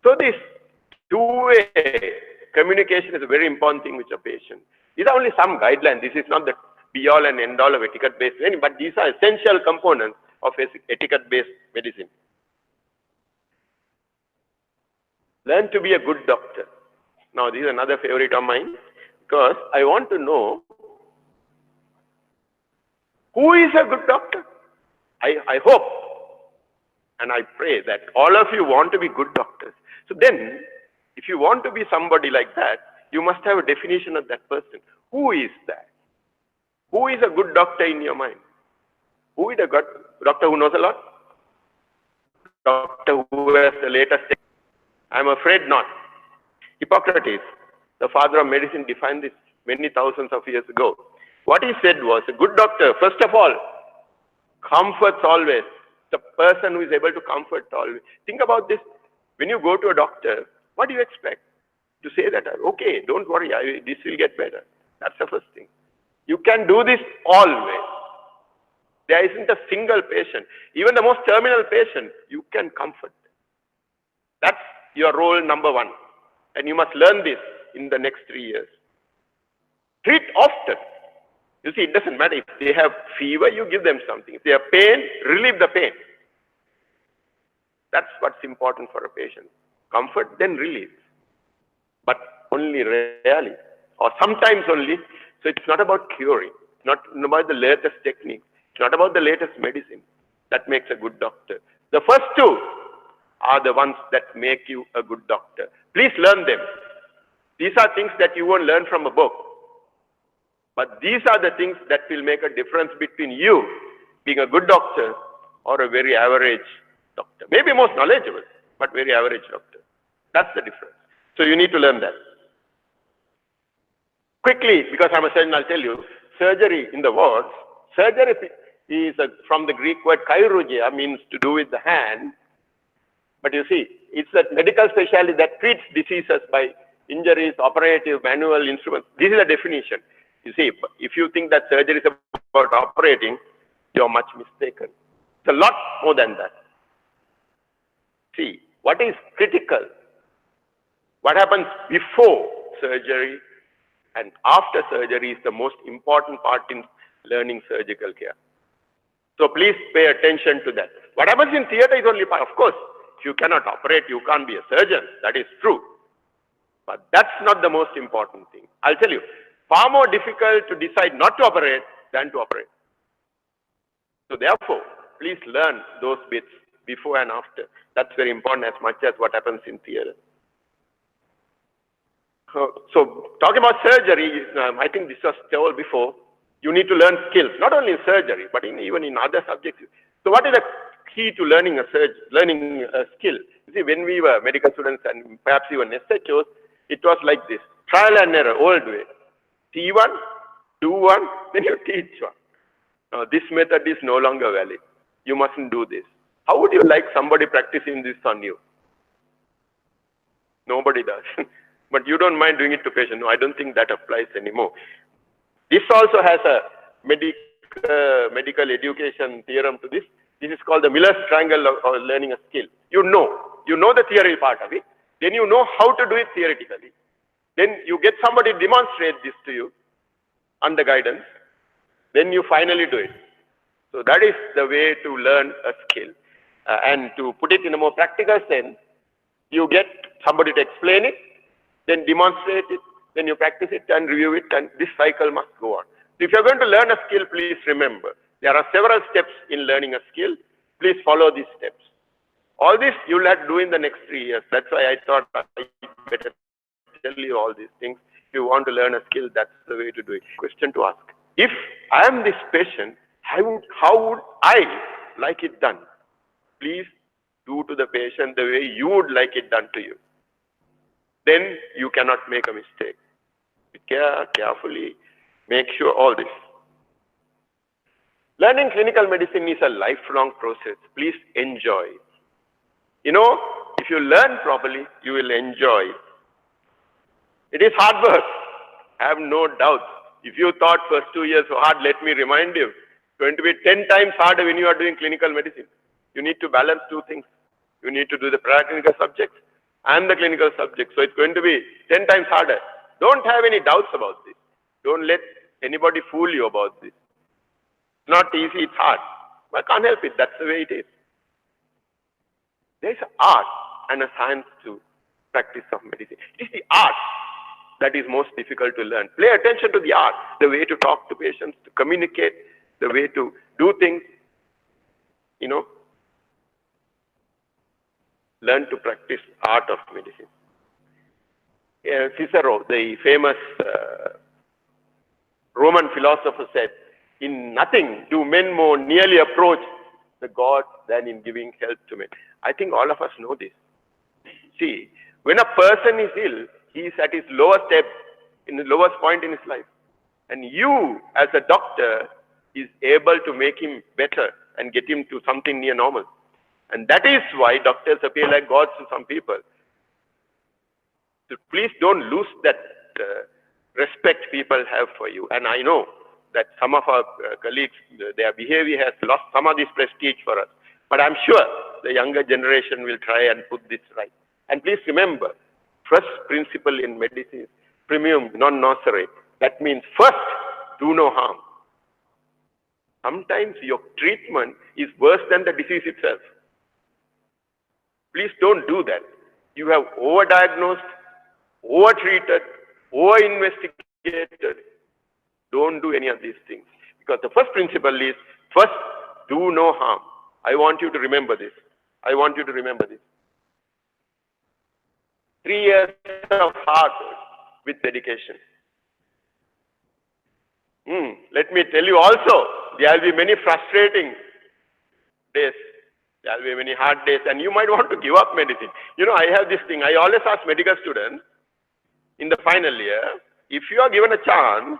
So this two-way communication is a very important thing with your patient. These are only some guidelines. This is not the be-all and end-all of etiquette-based medicine, but these are essential components of etiquette-based medicine. Learn to be a good doctor. Now, this is another favorite of mine, because I want to know who is a good doctor. I hope and I pray that all of you want to be good doctors. So then, if you want to be somebody like that, you must have a definition of that person. Who is that? Who is a good doctor in your mind? Who is a good doctor who knows a lot? Doctor who has the latest thing? I'm afraid not. Hippocrates, the father of medicine, defined this many thousands of years ago. What he said was, a good doctor, first of all, comforts always. The person who is able to comfort always. Think about this. When you go to a doctor, what do you expect? To say that, okay, don't worry, this will get better. That's the first thing. You can do this always. There isn't a single patient, even the most terminal patient, you can comfort. That's your role number one. And you must learn this in the next 3 years. Treat often. You see, it doesn't matter. If they have fever, you give them something. If they have pain, relieve the pain. That's what's important for a patient. Comfort, then relief. But only rarely, or sometimes only. So it's not about curing. It's not about the latest technique. It's not about the latest medicine. That makes a good doctor. The first two are the ones that make you a good doctor. Please learn them. These are things that you won't learn from a book. But these are the things that will make a difference between you being a good doctor or a very average doctor. Maybe most knowledgeable, but very average doctor. That's the difference. So you need to learn that. Quickly, because I'm a surgeon, I'll tell you, surgery in the wards, surgery is from the Greek word chirurgia, means to do with the hand. But you see, it's a medical specialty that treats diseases by injuries, operative, manual instruments. This is the definition. You see, if you think that surgery is about operating, you're much mistaken. It's a lot more than that. See, what is critical? What happens before surgery and after surgery is the most important part in learning surgical care. So please pay attention to that. What happens in theater is only part. Of course, if you cannot operate, you can't be a surgeon. That is true. But that's not the most important thing. I'll tell you, far more difficult to decide not to operate than to operate. So therefore, please learn those bits before and after. That's very important as much as what happens in theater. So talking about surgery, I think this was told before, you need to learn skills, not only in surgery, but even in other subjects. So what is the key to learning a skill? You see, when we were medical students and perhaps even SHOs, it was like this, trial and error, old way. See one, do one, then you teach one. Now, this method is no longer valid. You mustn't do this. How would you like somebody practicing this on you? Nobody does. But you don't mind doing it to patient. No, I don't think that applies anymore. This also has a medical education theorem to this. This is called the Miller's triangle of learning a skill. You know the theory part of it. Then you know how to do it theoretically. Then you get somebody to demonstrate this to you under guidance. Then you finally do it. So that is the way to learn a skill. And to put it in a more practical sense, you get somebody to explain it, then demonstrate it, then you practice it and review it, and this cycle must go on. So if you're going to learn a skill, please remember, there are several steps in learning a skill. Please follow these steps. All this you'll have to do in the next 3 years. That's why I thought I better tell you all these things. If you want to learn a skill, that's the way to do it. Question to ask. If I am this patient, how would I like it done? Please do to the patient the way you would like it done to you. Then you cannot make a mistake. Carefully, make sure all this. Learning clinical medicine is a lifelong process. Please enjoy. You know, if you learn properly, you will enjoy. It is hard work. I have no doubt. If you thought first 2 years were hard, let me remind you, it's going to be 10 times harder when you are doing clinical medicine. You need to balance two things. You need to do the paraclinical subjects and the clinical subjects. So it's going to be 10 times harder. Don't have any doubts about this. Don't let anybody fool you about this. It's not easy, it's hard. I can't help it. That's the way it is. There's an art and a science to practice of medicine. It is the art that is most difficult to learn. Pay attention to the art, the way to talk to patients, to communicate, the way to do things, you know. Learn to practice art of medicine. Cicero, the famous Roman philosopher, said, in nothing do men more nearly approach the gods than in giving health to men. I think all of us know this. See, when a person is ill, he is at his lowest ebb, in the lowest point in his life. And you, as a doctor, is able to make him better and get him to something near normal. And that is why doctors appear like gods to some people. So please don't lose that respect people have for you. And I know that some of our colleagues, their behavior has lost some of this prestige for us. But I'm sure the younger generation will try and put this right. And please remember, first principle in medicine, primum non nocere. That means first, do no harm. Sometimes your treatment is worse than the disease itself. Please don't do that. You have overdiagnosed, overtreated, over-investigated. Don't do any of these things. Because the first principle is, first, do no harm. I want you to remember this. I want you to remember this. 3 years of hard work with dedication. Let me tell you also, there will be many frustrating days. There will be many hard days, and you might want to give up medicine. You know, I have this thing. I always ask medical students in the final year, if you are given a chance,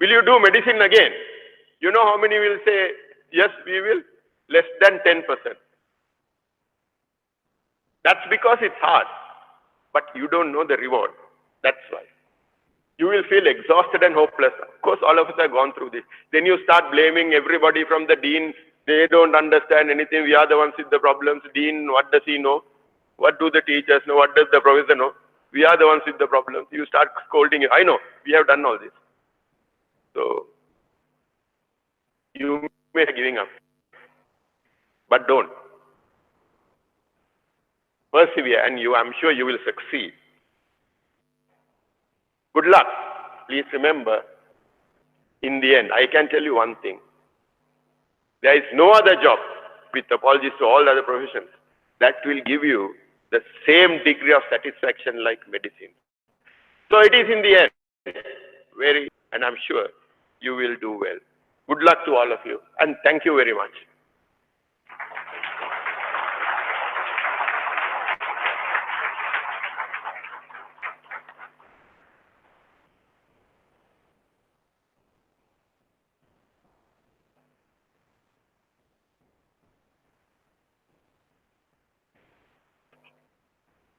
will you do medicine again? You know how many will say, yes, we will? Less than 10%. That's because it's hard, but you don't know the reward. That's why. You will feel exhausted and hopeless. Of course, all of us have gone through this. Then you start blaming everybody from the dean. They don't understand anything. We are the ones with the problems. Dean, what does he know? What do the teachers know? What does the professor know? We are the ones with the problems. You start scolding. I know, we have done all this. So, you may be giving up, but don't. Persevere, and I'm sure you will succeed. Good luck. Please remember, in the end, I can tell you one thing. There is no other job, with apologies to all other professions, that will give you the same degree of satisfaction like medicine. So it is in the end, and I'm sure you will do well. Good luck to all of you, and thank you very much.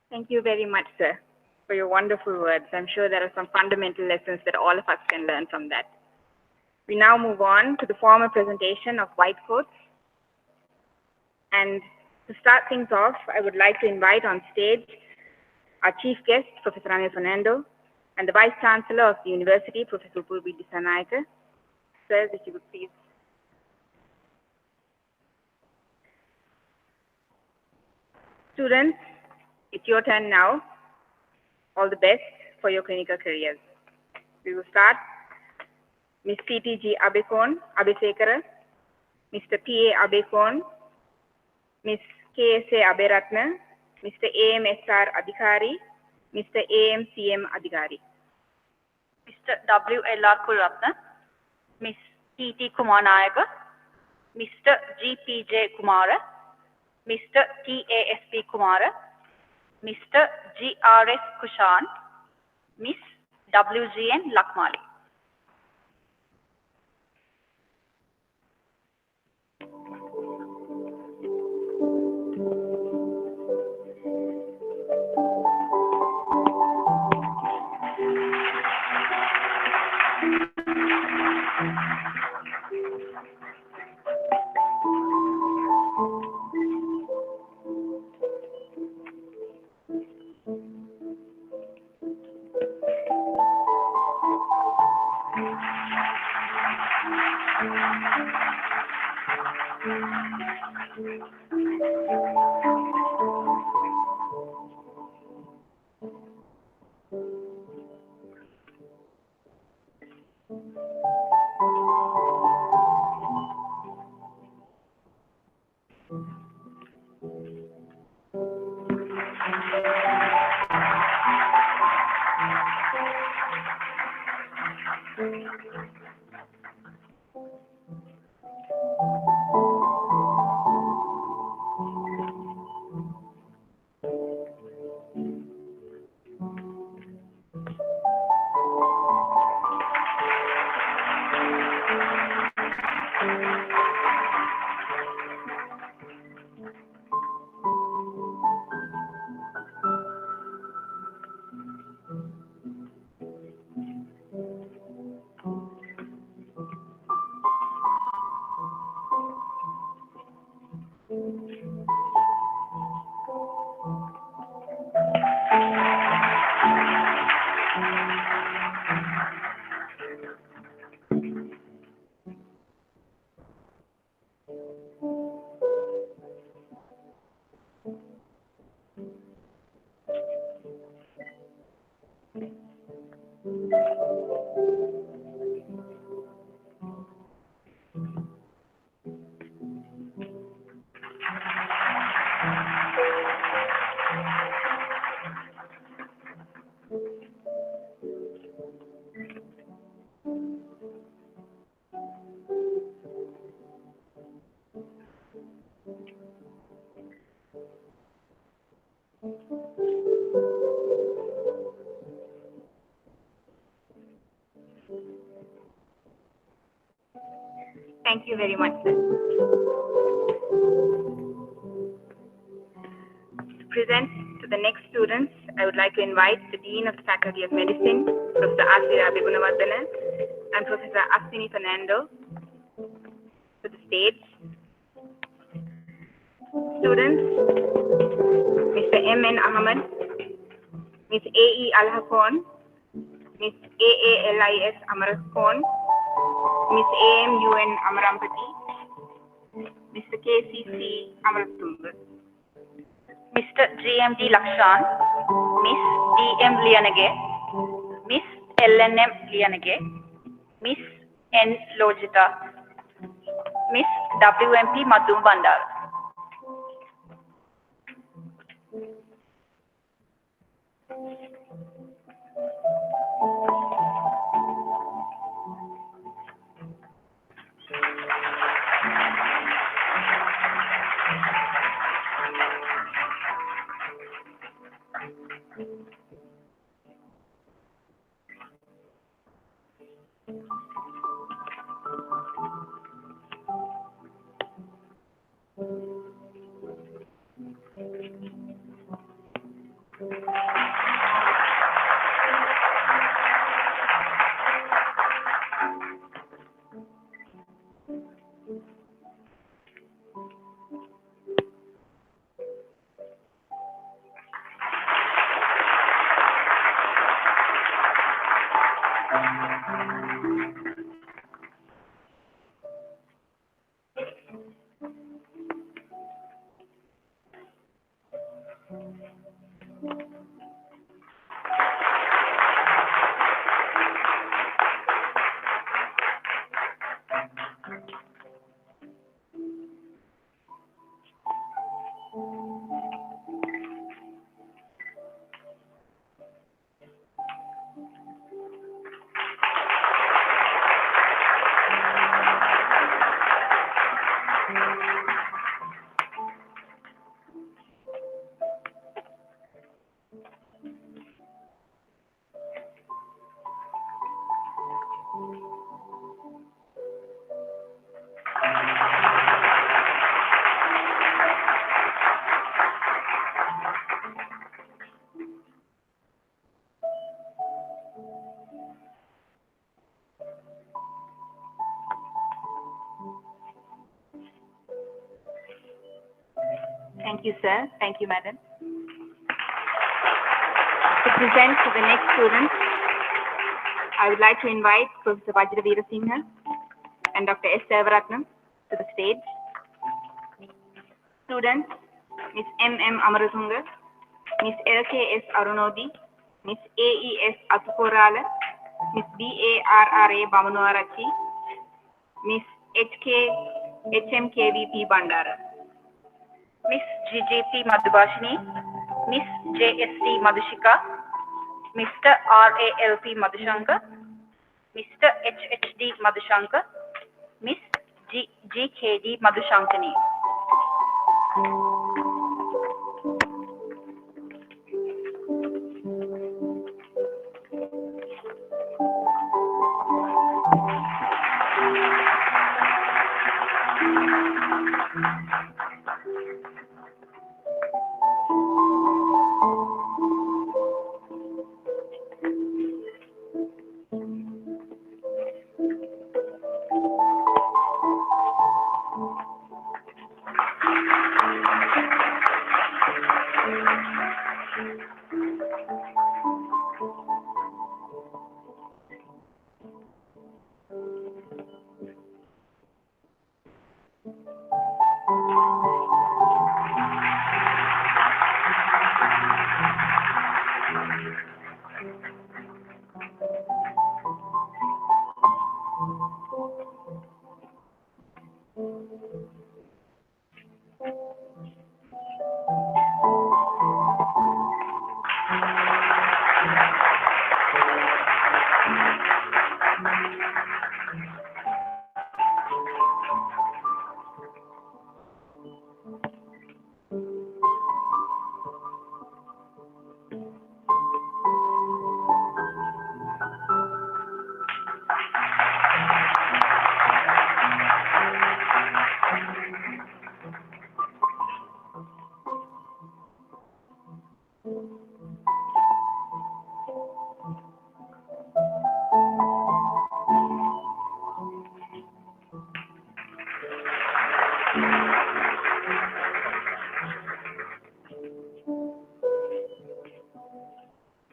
Thank you very much, sir, for your wonderful words. I'm sure there are some fundamental lessons that all of us can learn from that. We now move on to the formal presentation of white coats. And to start things off, I would like to invite on stage our chief guest, Professor Anil Fernando, and the Vice Chancellor of the University, Professor Purvi Dissanayake. Sir, if you would please. Students, it's your turn now. All the best for your clinical careers. We will start. Ms. T.T.G. Abesekara, Mr. P.A. Abekon, Ms. K.S.A. Aberatna, Mr. A.M.S.R. Adhikari, Mr. A.M.C.M. Adhikari. Mr. W.L.R. Kulratna, Ms. T.T. Kumar Nayaka, Mr. G.P.J. Kumara, Mr. T.A.S.P. Kumara, Mr. G.R.S. Kushan, Ms. W.G.N. Lakmali. Thank you very much, sir. To present to the next students, I would like to invite the Dean of the Faculty of Medicine, Professor Asira Abhigunawardana, and Professor Aswini Fernando to the stage. Students, Mr. M.N. Ahmed, Ms. A.E. Alhakon, Ms. A.A.Lis Amaraskon, Ms. A.M.U.N. Amarampati, Mr. K.C.C. Amaratunga. Mr. GMD Lakshan, Miss DM Lianage, Miss LNM Lianage, Miss N Lojita, Miss WMP Madhu Bandar. Thank you, sir. Thank you, madam. To present to the next student, I would like to invite Professor Vajra Veerasinghe and Dr. S. Sevaratnam to the stage. Students, Ms. M.M. Amaratunga, Ms. L.K.S. Arunodi, Ms. A.E.S. Atukorala, Ms. B.A.R.R.A. Bamanuarachi, Ms. H.M.K.V.P. Bandara. Miss GGP Madhubashini, Miss JST Madhushika, Mr. RALP Madhushankar, Mr. HHD Madhushankar, Miss GKD Madhushankani.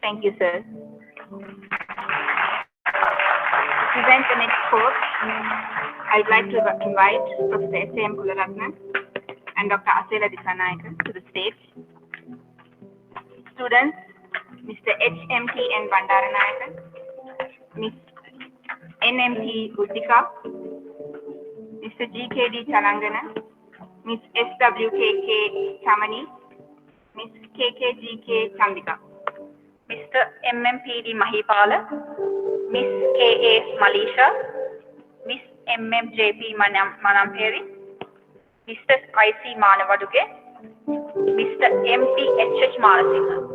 Thank you, sir. To present the next course, I'd like to invite Professor S.M. Kularatna and Dr. Asela Disanayake to the stage. Students, Mr. H.M.T.N. Bandaranayakan, Ms. N.M.T. Buddhika, Mr. G.K.D. Chalangana, Ms. S.W.K.K. Tamani, Ms. K.K.G.K. Chandika, Mr. M.M.P.D. Mahipala, Ms. K.A. Malisha, Ms. M.M.J.P. Manamperi, Mr. I.C. Manavaduge, Mr. M.P. H.H. Marasinghe.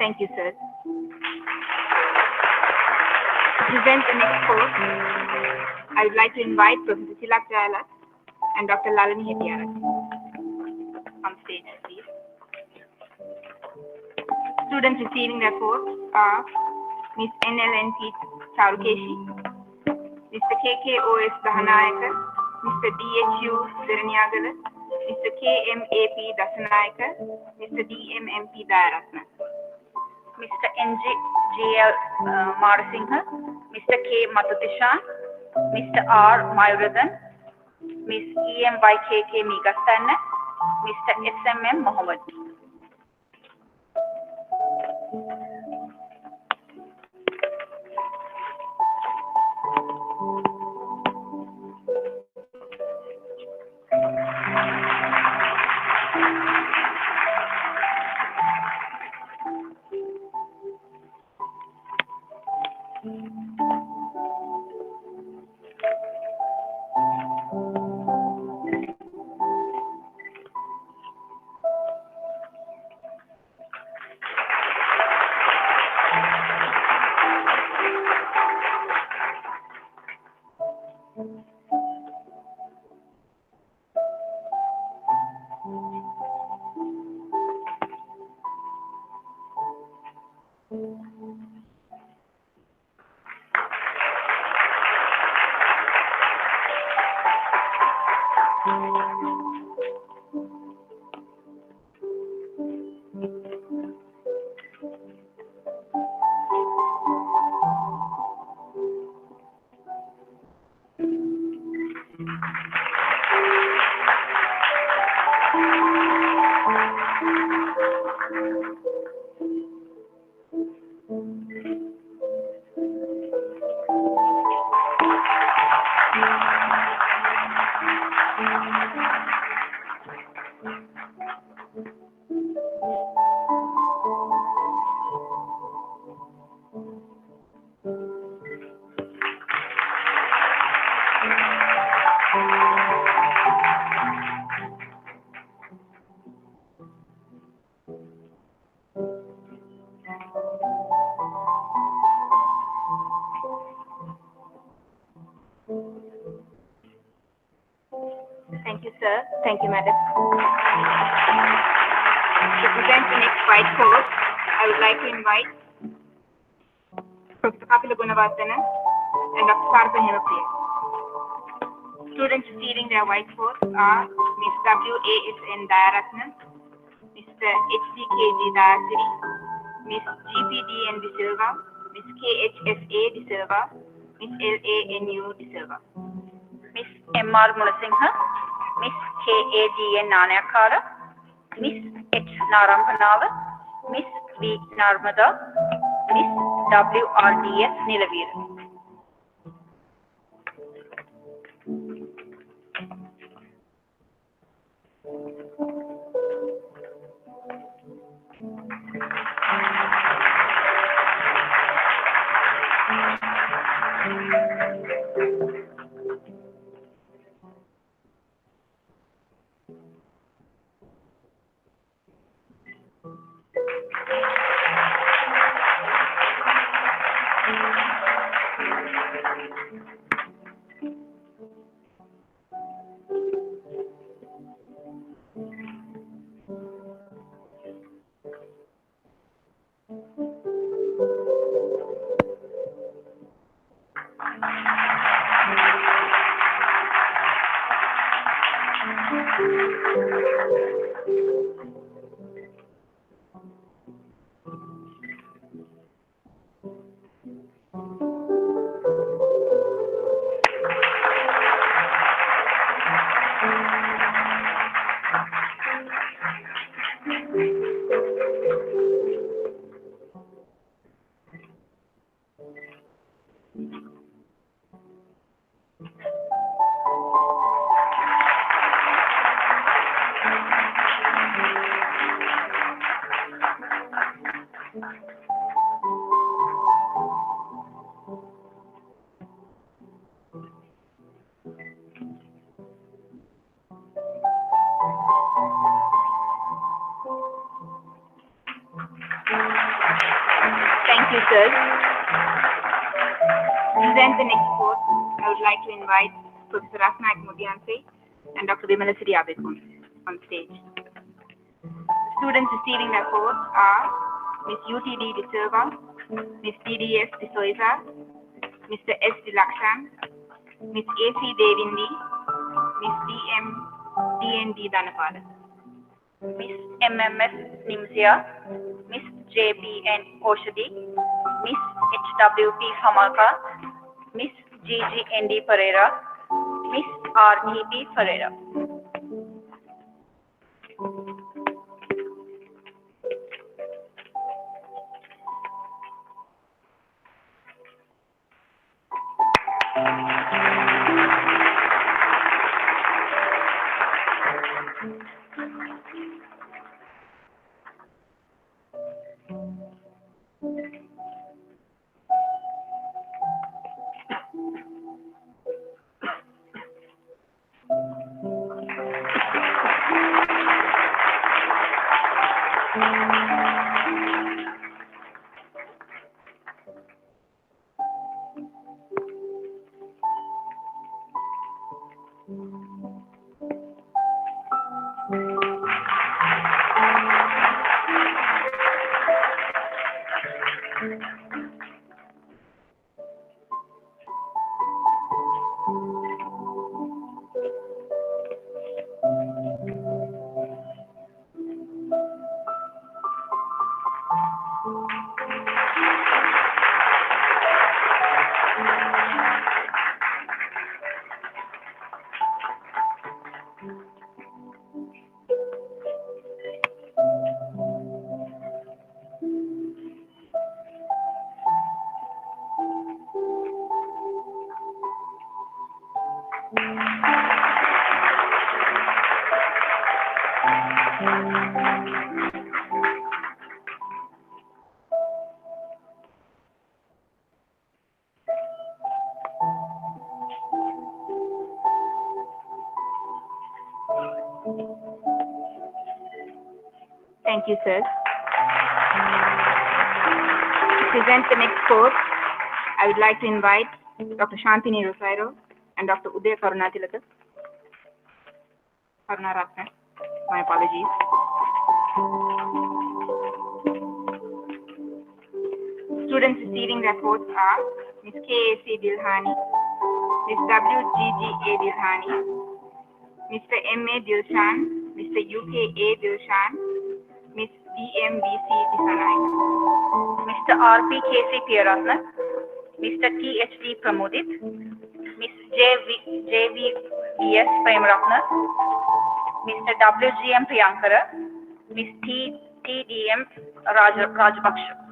Thank you, sir. To present the next course, I would like to invite Professor Tilak Jayalat and Dr. Lalani Hettiarat on stage, please. Students receiving their course are Ms. NLNP Charukeshi, Mr. KKOS Dahanayaka, Mr. DHU Dhiraniyagala, Mr. KMAP Dasanayaka, Mr. DMMP Dayaratna, Mr. NGL Marasinghe, Mr. K. Mathutishan, Mr. R. Mayuradhan, Ms. EMYKK Megastanna, Mr. SMM Mohammed. Thank you, Madam. To present the next white course, I would like to invite Professor Kapila Gunavardhana and Dr. Sarpa Hemapriya. Students receiving their white course are Ms. W.A.S.N. Dayaratnam, Mr. H.D.K.G. Dayasiri, Ms. G.P.D.N. De Silva, Ms. K.H.S.A. De Silva, Ms. L.A.N.U. De Silva, Ms. M.R. Munasinghe, Ms. K.A.D.N. Nanayakala, Ms. H. Narampanava, Ms. V. Narmada, Ms. W.R.D.S. Nilaveera. Thank you, sir. To present the next course, I would like to invite Professor Rasnak Mudianse and Dr. Vimala Siriyabekun on stage. Students receiving their course are Ms. U.T.D. De Silva, Ms. D.D.S. De Souza, Mr. S. De Laksham, Ms. A.C. Devindi, Ms. D.M. D.N.D. Dhanapala, Ms. M.M.S. Nimzia, Ms. J.P.N. Oshadi, Ms. H.W.P. Hamalka, Ms. G.G.N.D. Pereira, Ms. R.T.P. Pereira. Thank you, sir. To present the next course, I would like to invite Dr. Shantini Rosairo and Dr. Uday Karunatilaka. Karunaratne. My apologies. Students receiving their codes are Ms. K.A.C. Dilhani, Ms. W.G.G.A. Dilhani, Mr. M.A. Dilshan, Mr. U.K.A. Dilshan, Ms. D.M.B.C. Disanay, Mr. R.P.K.C. Peradeniya, Mr. T.H.D. Pramodit, Ms. J.V.V.S. Premaratna, Mr. W.G.M. Priyankara, Ms. T.D.M. Rajpaksha.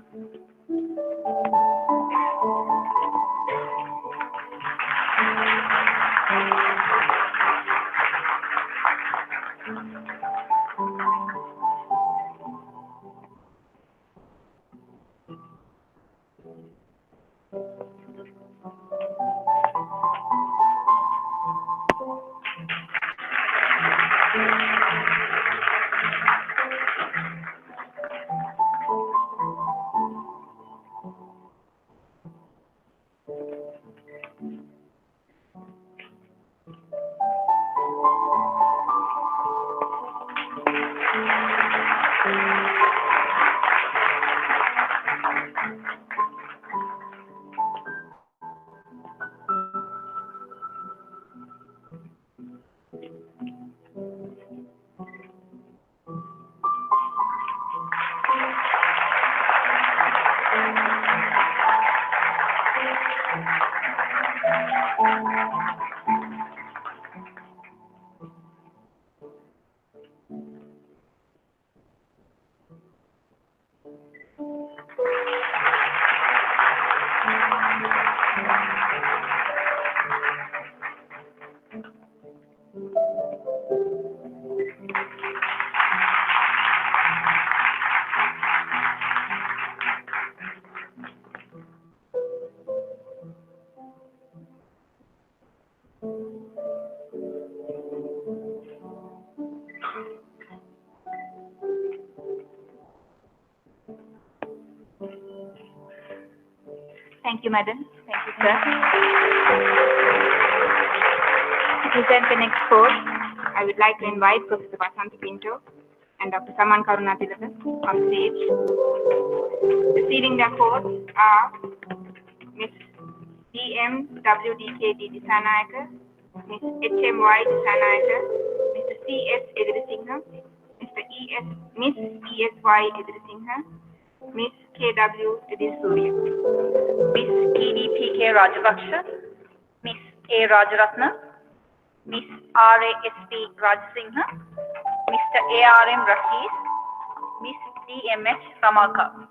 Thank you, madam. Thank you, sir. To present the next course, I would like to invite Professor Vasanthi Pinto and Dr. Saman Karunatilaka on stage. Receiving their course are Ms. D.M. W.D.K.D. Disanayakar, Ms. H.M.Y. Disanayakar, Mr. C.S. Edirisinghe, Mr. E.S. Ms. E.S.Y. Edirisinghe, Ms. K.W. Edisurya, Ms. T.D.P.K. Rajpaksha, Ms. A. Rajaratna, Ms. R.A.S.P. Rajasinghe, Mr. A.R.M. Rakis, Ms. D.M.H. Ramaka.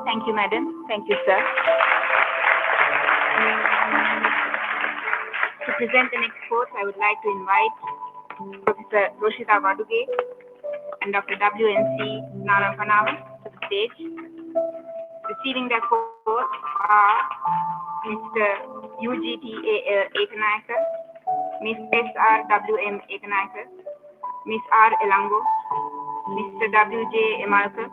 Thank you, madam. Thank you, sir. To present the next course, I would like to invite Professor Roshita Vaduge and Dr. W.N.C. Narampanava to the stage. Receiving their course are Mr. U.G.T.A.L. Ekanayakar, Ms. S.R.W.M. Ekanayakar, Ms. R. Elango, Mr. W.J. Emalkar,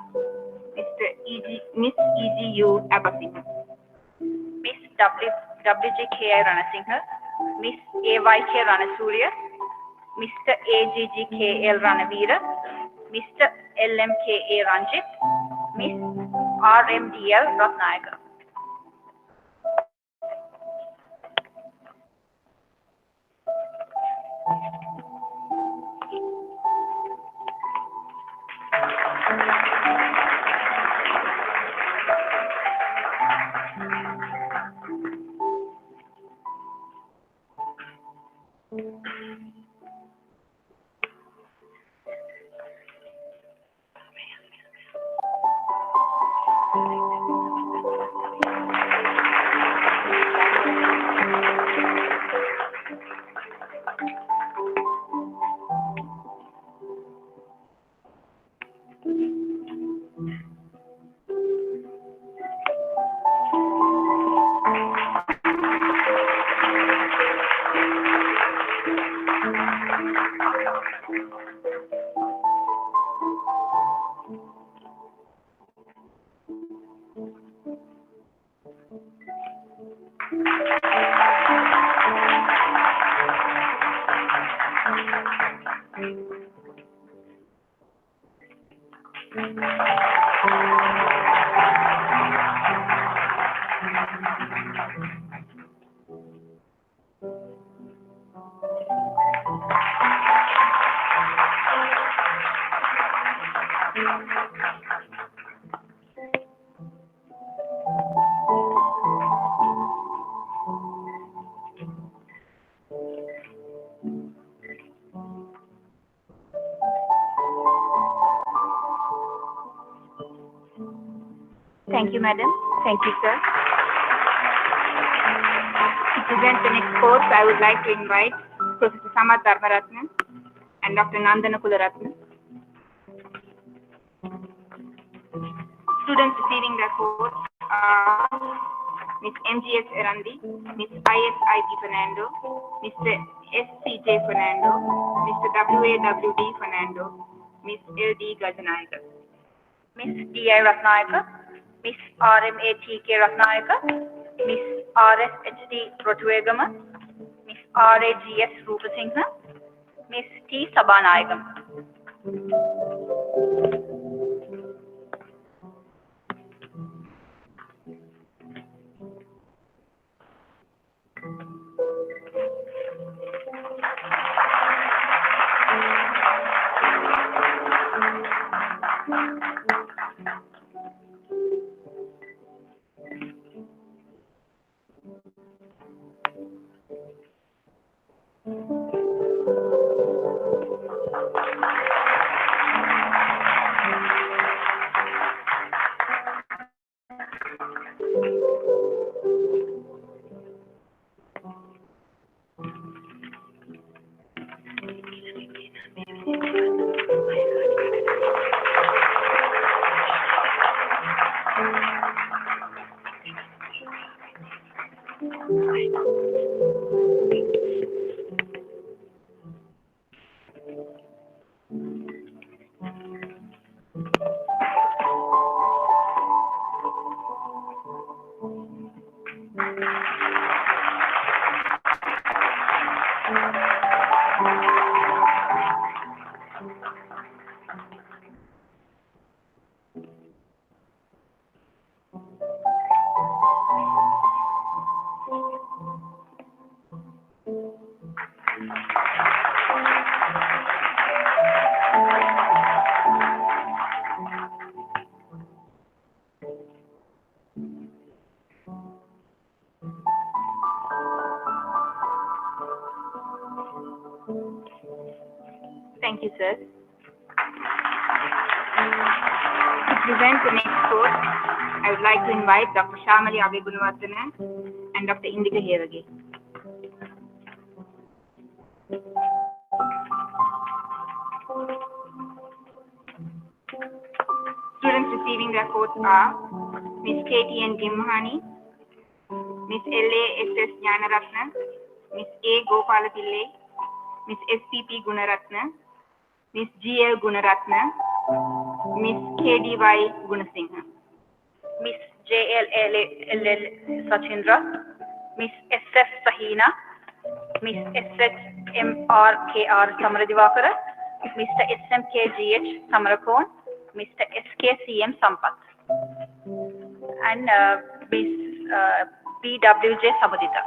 Miss E.G.U. Abasinghe, Miss WJKI Ranasinghe, Miss AYK Ranasurya, Mr. AGGKL Ranavira, Mr. LMKA Ranjit, Miss RMDL Ratnayaka. Thank you, madam. Thank you, sir. To present the next course, I would like to invite Professor Samat Dharmaratnan and Dr. Nandana Kularatnan. Students receiving their course are Ms. M.G.S. Erandi, Ms. I.S.I.P. Fernando, Mr. S.C.J. Fernando, Mr. W.A.W.D. Fernando, Ms. L.D. Gajanayakar. Miss D.I. Ratnayaka, Miss R.M.A.T.K. Ratnayaka, Miss R.S.H.D. Rotuegama, Miss R.A.G.S. Rupasinghe, Miss T. Sabanayagam. Thank you, sir. To present the next course, I would like to invite Dr. Shamali Abegunwardana and Dr. Indika Hevage. Students receiving their codes are Miss K.T.N. Gimhani, Miss L.A.S.S. Jnanaratna, Miss A. Gopala Pillai, Miss S.P.P. Gunaratna, Miss G.L. Gunaratna, Miss K.D.Y. Gunasinghe, Miss JLLL Sachindra, Miss SF Sahina, Miss SHMRKR Samaradivakara, Mr. SMKGH Samarakon, Mr. SKCM Sampath, and Miss BWJ Samudita.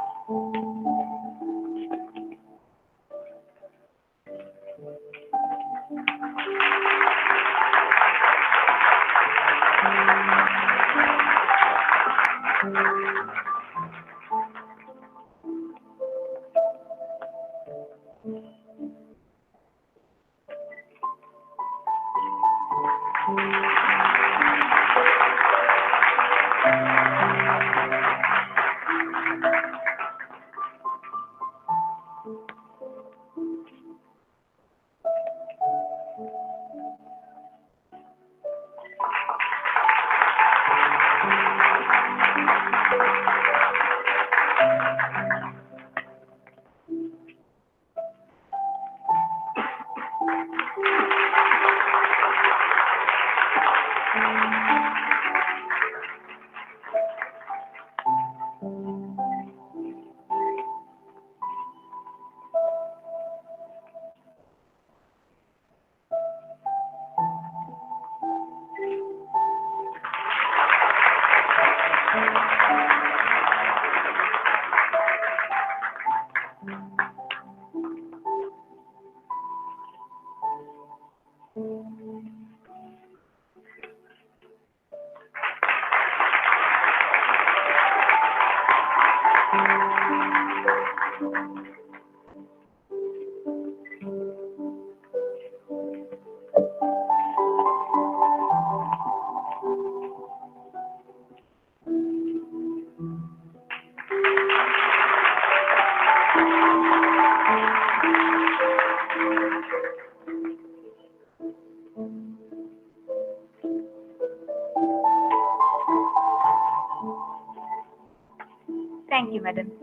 Thank you, Madam. To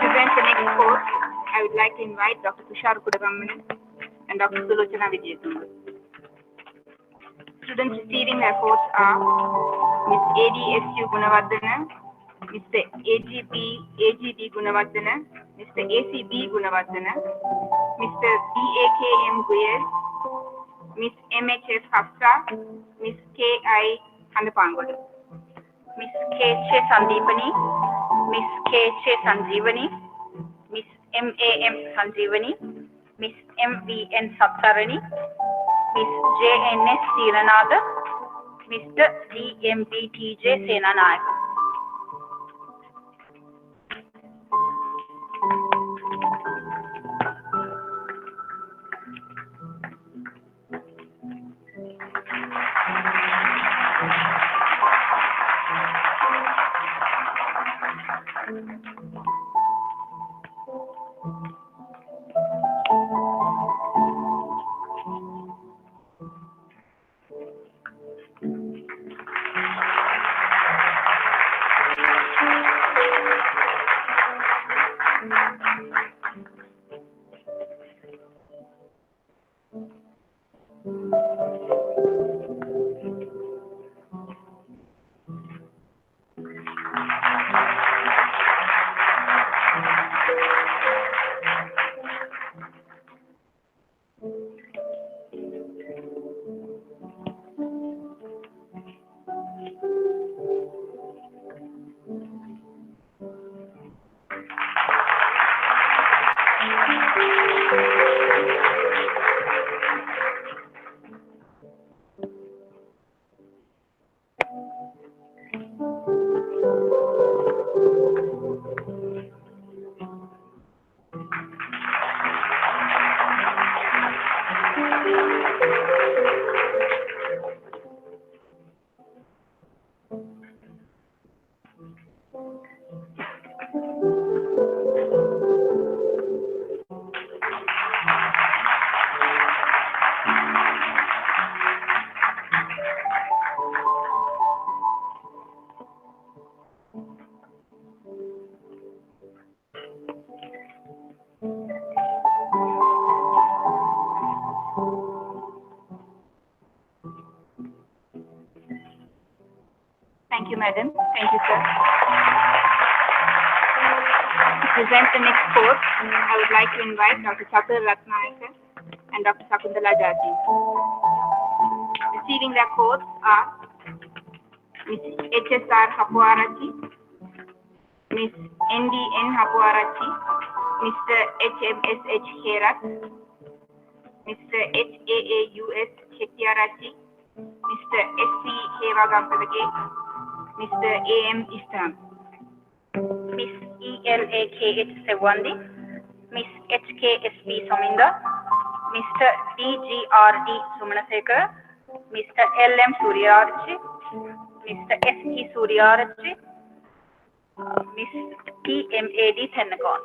present the next course, I would like to invite Dr. Tushar Kudagamani and Dr. Sulochana Vijaykumar. Students receiving their course are Miss ADSU Gunavardhana, Mr. AGD Gunavardhana, Mr. ACB Gunavardhana, Mr. BAKM Guyel, Miss MHS Hafsa, Miss KI Handapangodu, Miss K.Ch. Sandipani, Miss K.Ch. Sanjeevani, Miss M.A.M. Sanjeevani, Miss M.V.N. Saptarani, Miss J.N.S. Seelanatha, Mr. D.M.B.T.J. Senanayak. madam. Thank you, sir. To present the next course, I would like to invite Dr. Chatur Ratnayake and Dr. Sakundala Jati. Receiving their course are Ms. H.S.R. Hapuarachi, Ms. N.D.N. Hapuarachi, Mr. H.M.S.H. Herat, Mr. H.A.A.U.S. Chettiarachi, Mr. S.C. Hevagampalage, Mr. A.M. Istam. Miss ELAKH Sewandi, Miss HKSP Sominda, Mr. DGRD Sumanasekara, Mr. LM Suryarachi, Mr. SE Suryarachi, Miss TMAD Tennakon.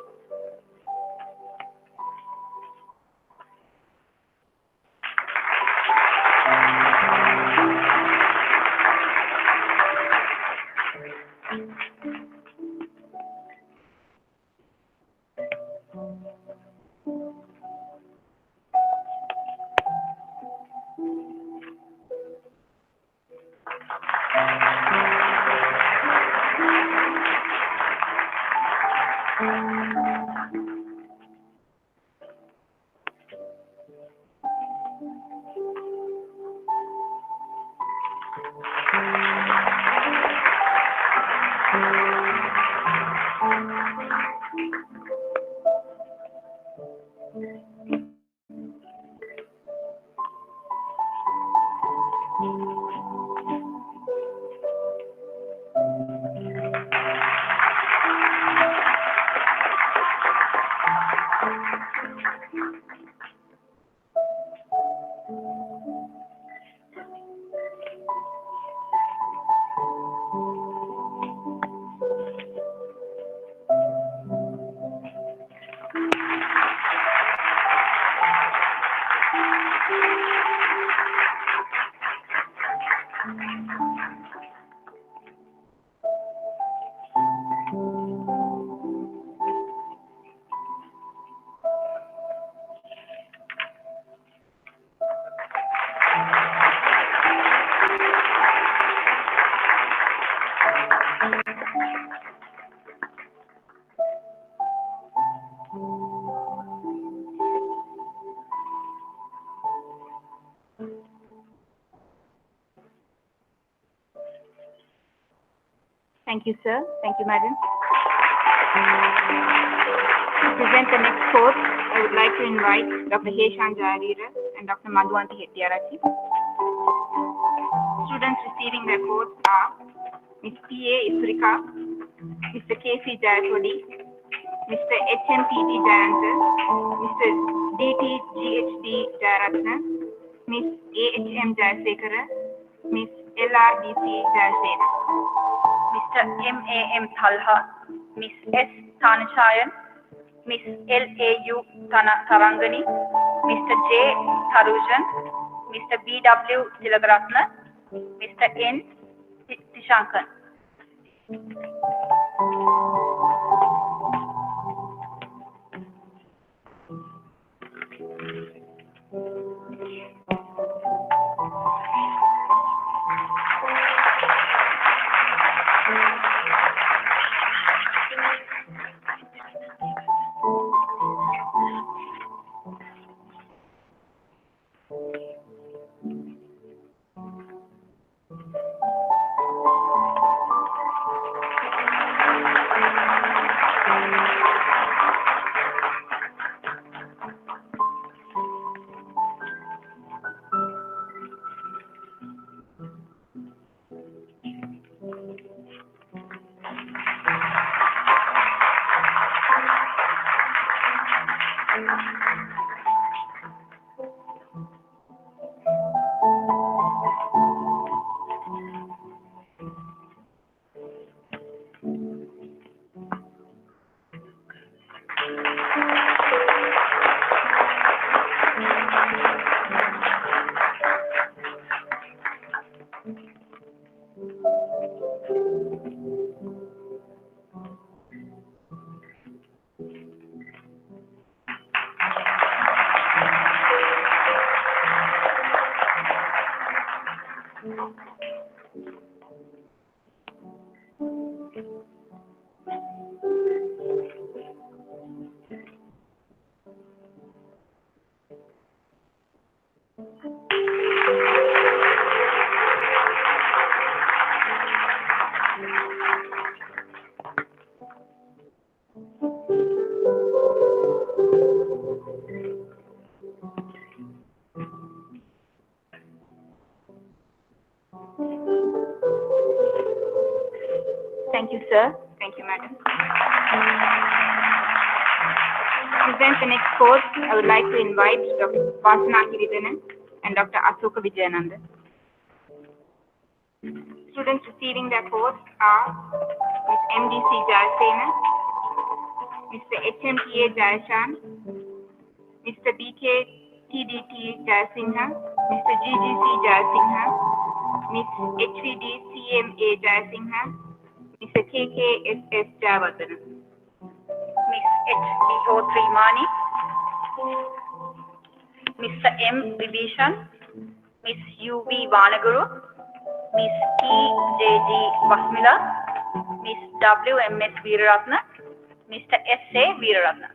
Thank you, sir. Thank you, madam. To present the next course, I would like to invite Dr. Heshan Jarira and Dr. Madhuvanti Hettiarachi. Students receiving their course are Ms. P.A. Isurika, Mr. K.C. Jayakodi, Mr. H.M.P.T. Jayanthar, Mr. D.T.G.H.D. Jayaratna, Ms. A.H.M. Jayasekara, Ms. L.R.D.C. Jayasena. Mr. M.A.M. Thalha, Miss S. Tanachayan, Miss L.A.U. Tarangani, Mr. J. Tharujan, Mr. B.W. Tilagaratna, Mr. N. Tishankan. Thank you, sir. Thank you, madam. To present the next course, I would like to invite Dr. Vasana Kiridanan and Dr. Asoka Vijayananda. Students receiving their course are Ms. MDC Jayasena, Mr. HMTA Jayashan, Mr. BK TDT Jayasingha, Mr. GGC Jayasingha, Ms. HVD CMA Jayasingha, Mr. KKSS Jayawardena. Miss HBO Trimani, Mr. M. Vibhishan, Miss UV Vanaguru, Miss TJG Vasmila, Miss WMS Veeraratna, Mr. S.A. Veeraratna.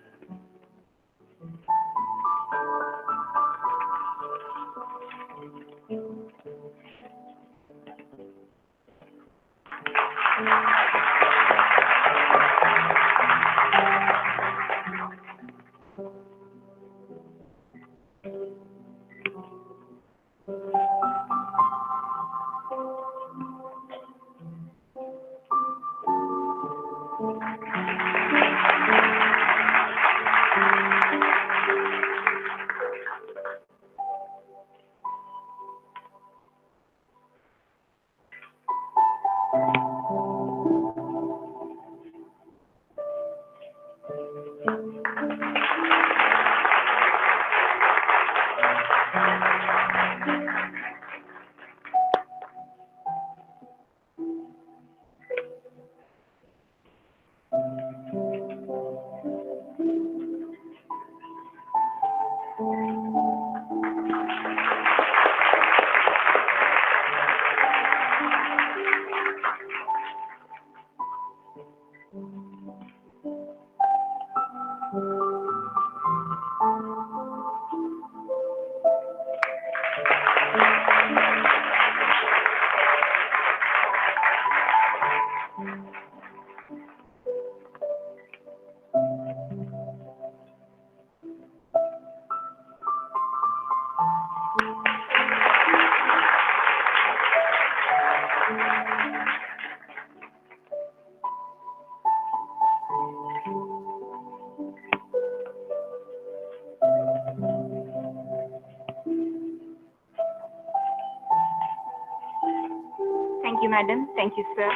Thank you, madam. Thank you, sir.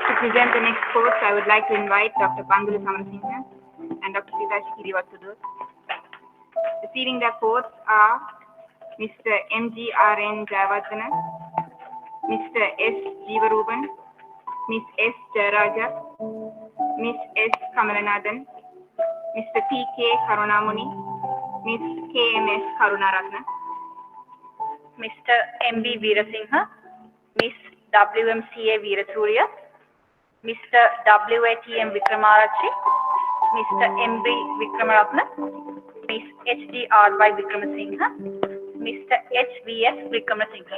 To present the next course, I would like to invite Dr. Pangulu Samarasinghe and Dr. Sitashi Kirivatsudur. Receiving their course are Mr. MGRN Jayawardena, Mr. S. Jeevaruban, Miss S. Jayaraja, Miss S. Kamalanathan, Mr. P.K. Karunamuni, Miss K.M.S. Karunaratna. Mr. M.B. Veerasingha, Miss WMCA Veerasurya, Mr. W.A.T.M. Vikramarachi, Mr. M.B. Vikramaratna, Miss H.D.R.Y. Vikramasingha, Mr. H.V.S. Vikramasingha.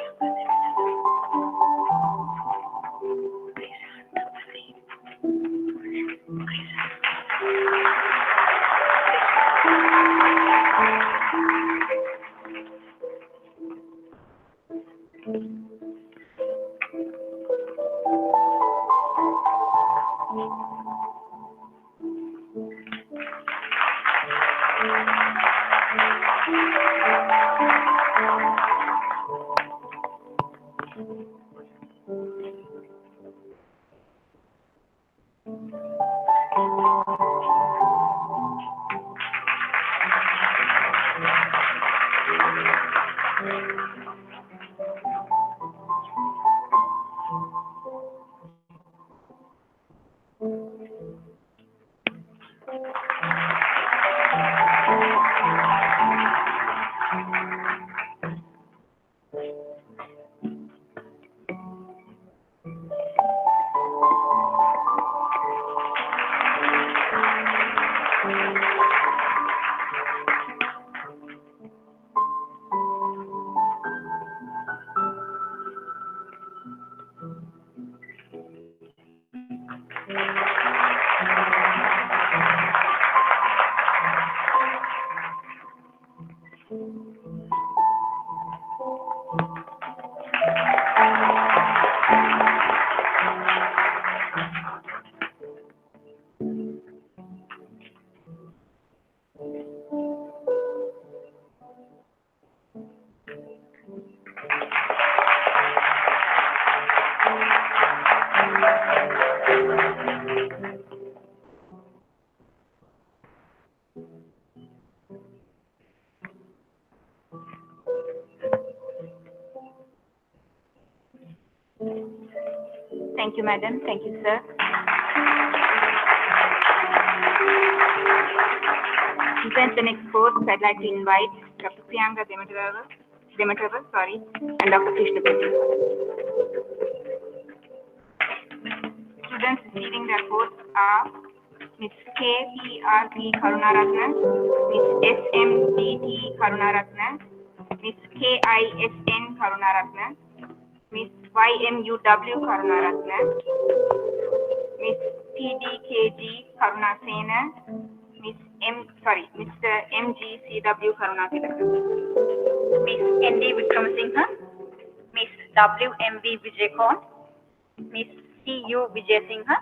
Thank you, madam. Thank you, sir. To present the next course, I'd like to invite Dr. Priyanka Demetrava, and Dr. Krishna Peti. Students receiving their course are Ms. K.P.R.P. Karunaratna, Ms. S.M.D.T. Karunaratna, Ms. K.I.S.N. Karunaratna, Ms. Y.M.U.W. Karunaratna, Ms. T.D.K.G. Karunasena, Mr. M.G.C.W. Karunatilaka, Ms. N.D. Vikramasinghe, Ms. W.M.V. Vijaykorn, Ms. C.U. Vijayasinghe,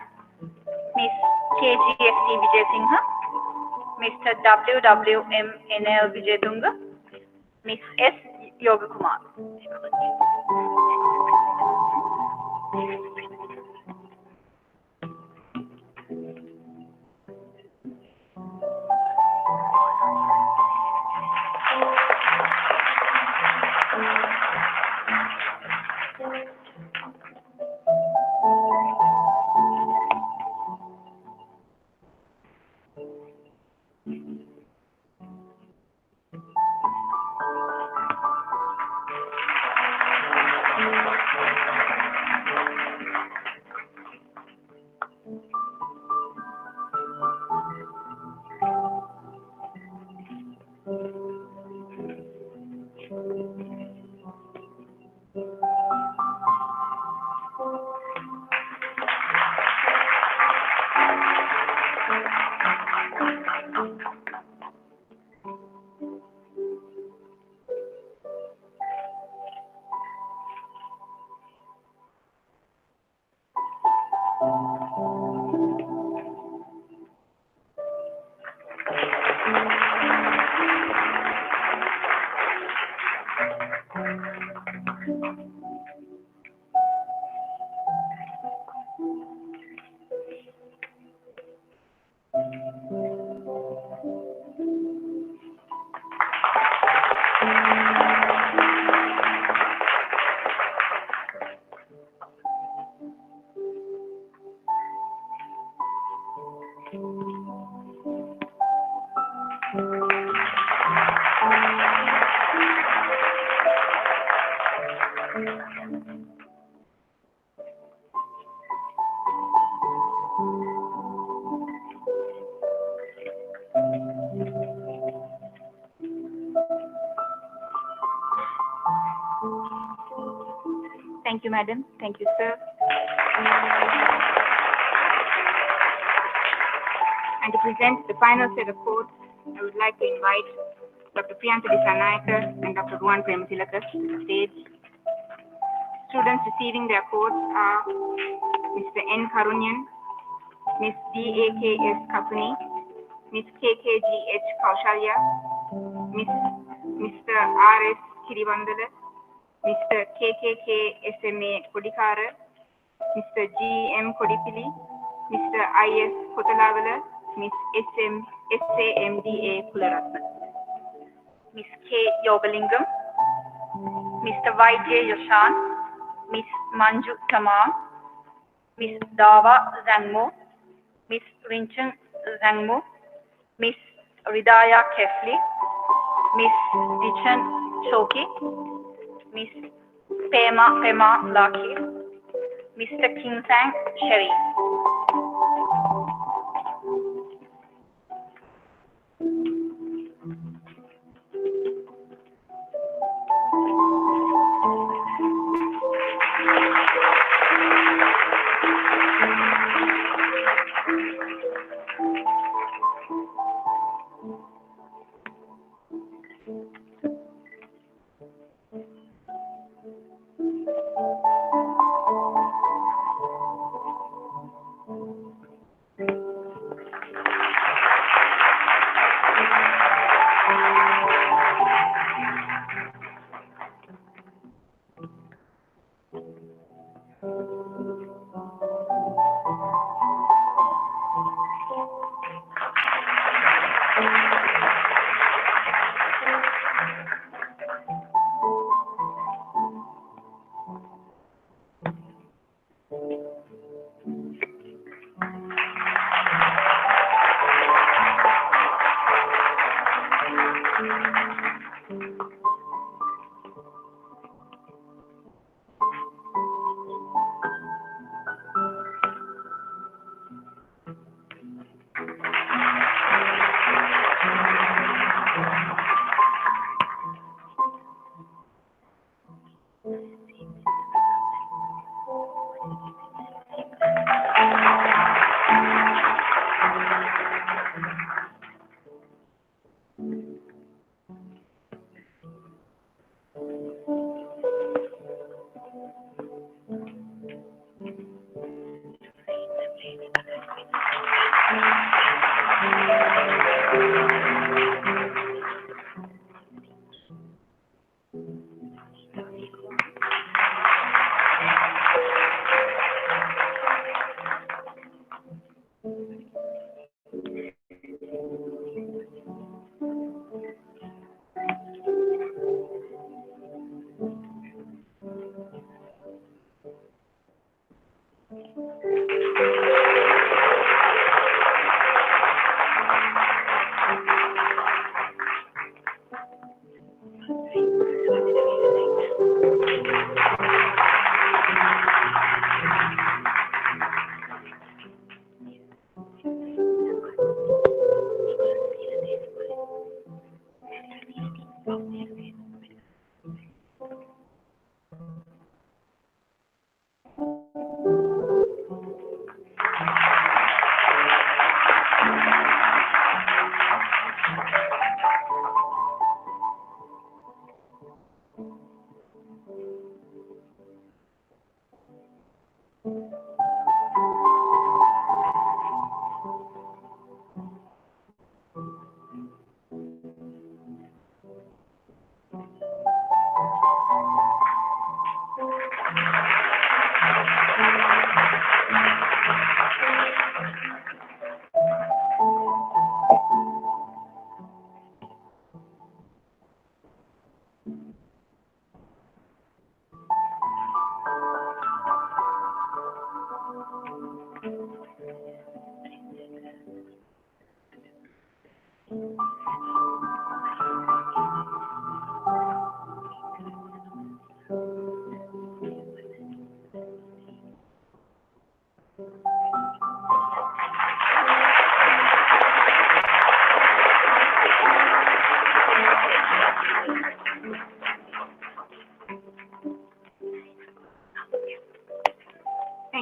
Ms. K.G.S.T. Vijayasinghe, Mr. W.W.M.N.L. Vijaytunga, Ms. S. Yogakumar. Thank you, madam. Thank you, sir. And to present the final set of quotes, I would like to invite Dr. Priyanka Dissanayakar and Dr. Ruwan Prematilaka to the stage. Students receiving their quotes are Mr. N. Karunyan, Ms. D.A.K.S. Kapuni, Ms. K.K.G.H. Kaushalya, Mr. R.S. Kirivandala, Mr. K.K.K.S.M.A. Kodikara, Mr. G.M. Kodipili, Mr. I.S. Kotalavala, Ms. S.A.M.D.A. Kularatna, Ms. K. Yogalingam, Mr. Y.J. Yoshan, Ms. Manju Tamang, Ms. Dawa Zangmo, Ms. Rinchen Zangmo, Ms. Ridaya Kefli, Ms. Dichan Choki, Ms. Pema Laki, Mr. Kingsang Sherry.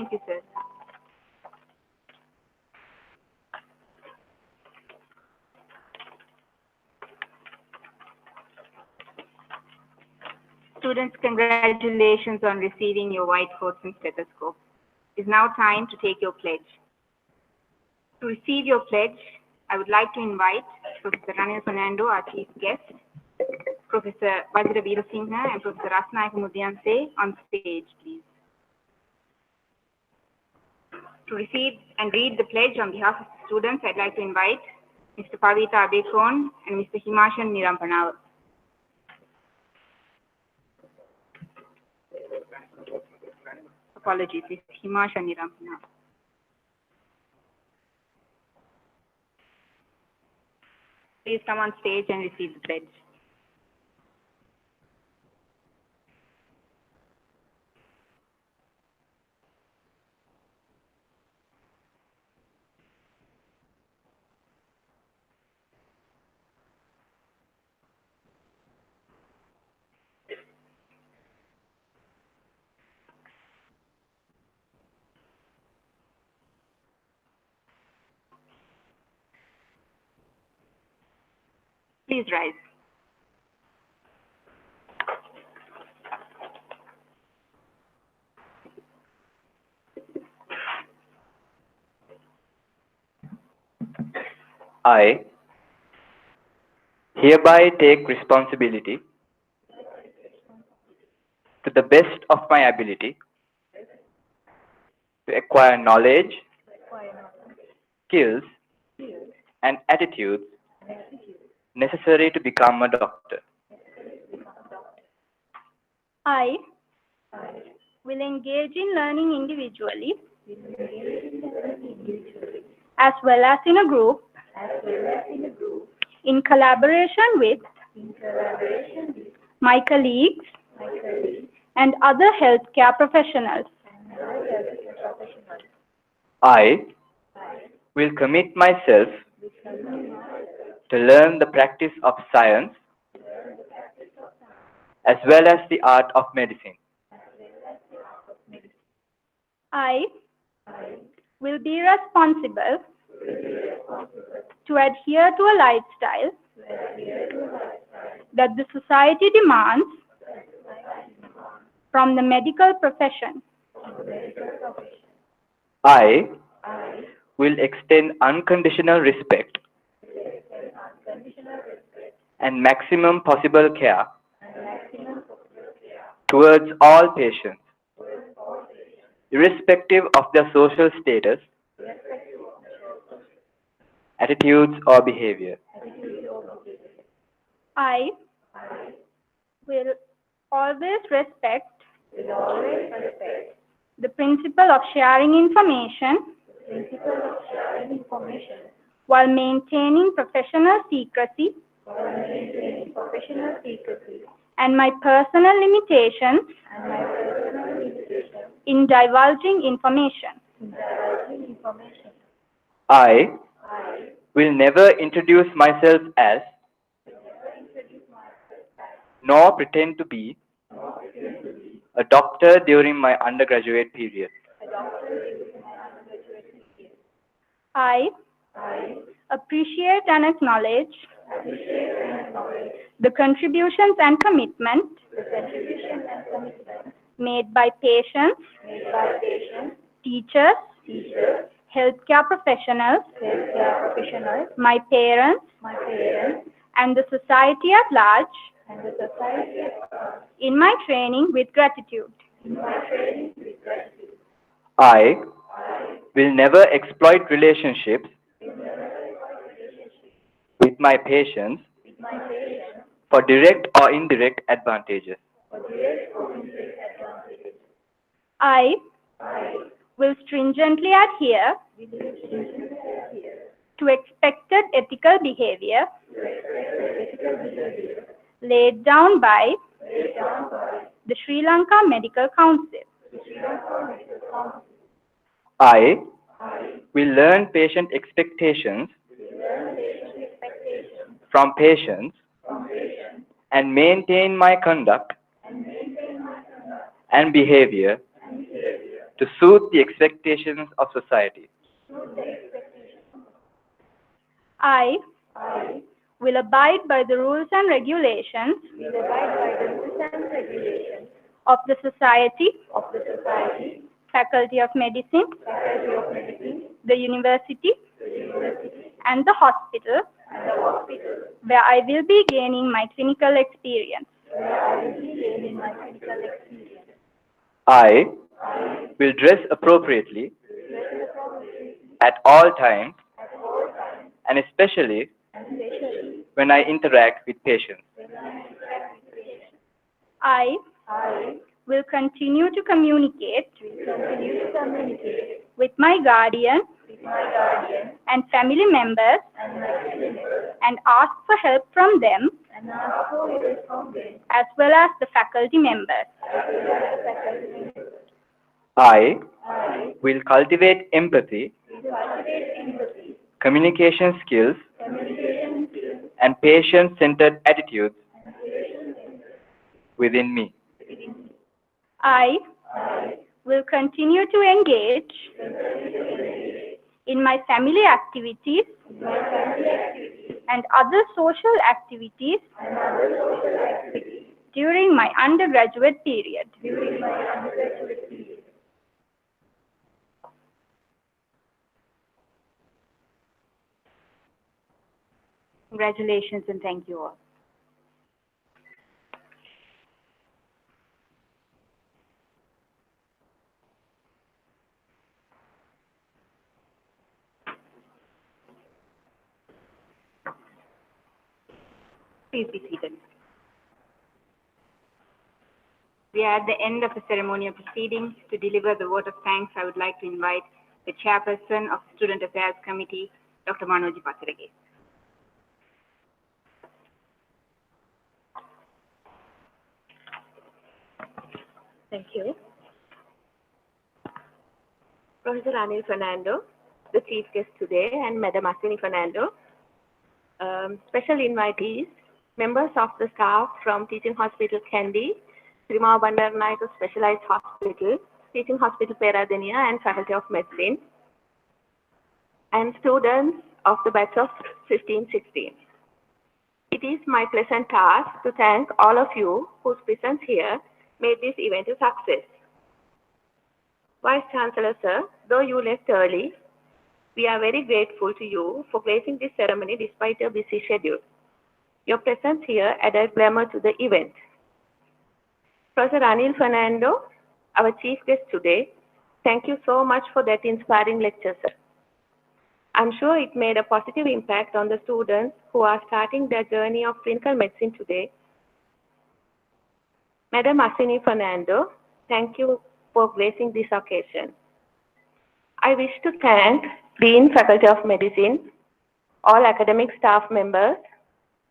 Thank you, sir. Students, congratulations on receiving your white coats and stethoscope. It is now time to take your pledge. To receive your pledge, I would like to invite Professor Ranil Fernando, our chief guest, Professor Vajra Veerasinghe and Professor Rasnaik Mudyanse on stage, please. To receive and read the pledge on behalf of the students, I'd like to invite Mr. Pavita Abekon and Mr. Himashan Nirampanav. Apologies, Mr. Himashan Nirampanav. Please come on stage and receive the pledge. Please rise. I hereby take responsibility to the best of my ability to acquire knowledge, skills, and attitudes necessary to become a doctor. I will engage in learning individually as well as in a group in collaboration with my colleagues and other healthcare professionals. I will commit myself to learn the practice of science as well as the art of medicine. I will be responsible to adhere to a lifestyle that the society demands from the medical profession. I will extend unconditional respect and maximum possible care towards all patients, irrespective of their social status, attitudes, or behavior. I will always respect the principle of sharing information while maintaining professional secrecy and my personal limitations in divulging information. I will never introduce myself as nor pretend to be a doctor during my undergraduate period. I appreciate and acknowledge the contributions and commitment made by patients, teachers, healthcare professionals, my parents, and the society at large in my training with gratitude. I will never exploit relationships with my patients for direct or indirect advantages. I will stringently adhere to expected ethical behavior laid down by the Sri Lanka Medical Council. I will learn patient expectations from patients and maintain my conduct and behavior to suit the expectations of society. I will abide by the rules and regulations of the society, Faculty of Medicine, the university, and the hospital, where I will be gaining my clinical experience. I will dress appropriately at all times and especially when I interact with patients. I will continue to communicate with my guardian and family members and ask for help from them as well as the faculty members. I will cultivate empathy, communication skills, and patient-centered attitudes within me. I will continue to engage in my family activities and other social activities during my undergraduate period. Congratulations and thank you all. Please be seated. We are at the end of the ceremonial proceedings. To deliver the vote of thanks, I would like to invite the Chairperson of the Student Affairs Committee, Dr. Manoji Pasirage. Thank you. Professor Anil Fernando, the chief guest today, and Madam Aswini Fernando. Special invitees, members of the staff from Teaching Hospital Kandy, Srima Bandaranaike Specialized Hospital, Teaching Hospital Peradeniya, and Faculty of Medicine, and students of the batch of 15-16. It is my pleasant task to thank all of you whose presence here made this event a success. Vice Chancellor Sir, though you left early, we are very grateful to you for gracing this ceremony despite your busy schedule. Your presence here added glamour to the event. Professor Anil Fernando, our chief guest today, thank you so much for that inspiring lecture, sir. I'm sure it made a positive impact on the students who are starting their journey of clinical medicine today. Madam Aswini Fernando, thank you for gracing this occasion. I wish to thank Dean, Faculty of Medicine, all academic staff members,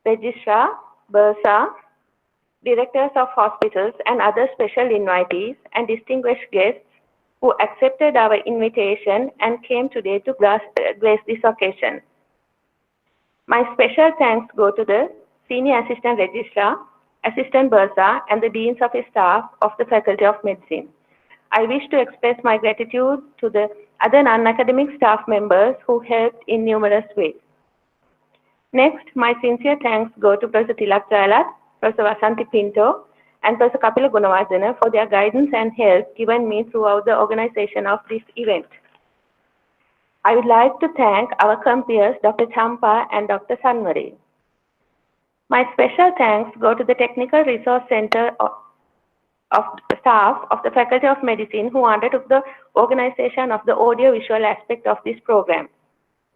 registrar, bursar, directors of hospitals, and other special invitees and distinguished guests who accepted our invitation and came today to grace this occasion. My special thanks go to the Senior Assistant Registrar, Assistant Bursar, and the Deans of Staff of the Faculty of Medicine. I wish to express my gratitude to the other non-academic staff members who helped in numerous ways. Next, my sincere thanks go to Professor Tilak Jayalat, Professor Vasanthi Pinto, and Professor Kapila Gunawardena for their guidance and help given me throughout the organization of this event. I would like to thank our compeers, Dr. Champa and Dr. Sanwari. My special thanks go to the Technical Resource Center of staff of the Faculty of Medicine who undertook the organization of the audio-visual aspect of this program.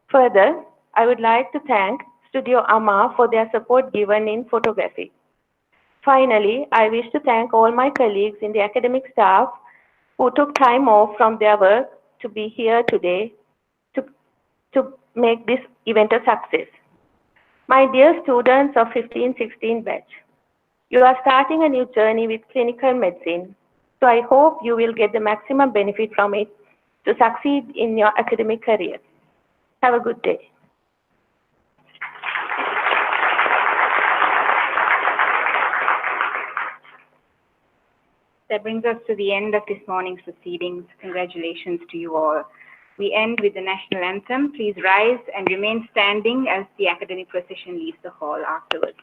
Further, I would like to thank Studio Amma for their support given in photography. Finally, I wish to thank all my colleagues in the academic staff who took time off from their work to be here today to make this event a success. My dear students of 15-16 batch, you are starting a new journey with clinical medicine, so I hope you will get the maximum benefit from it to succeed in your academic career. Have a good day. That brings us to the end of this morning's proceedings. Congratulations to you all. We end with the national anthem. Please rise and remain standing as the academic procession leaves the hall afterwards.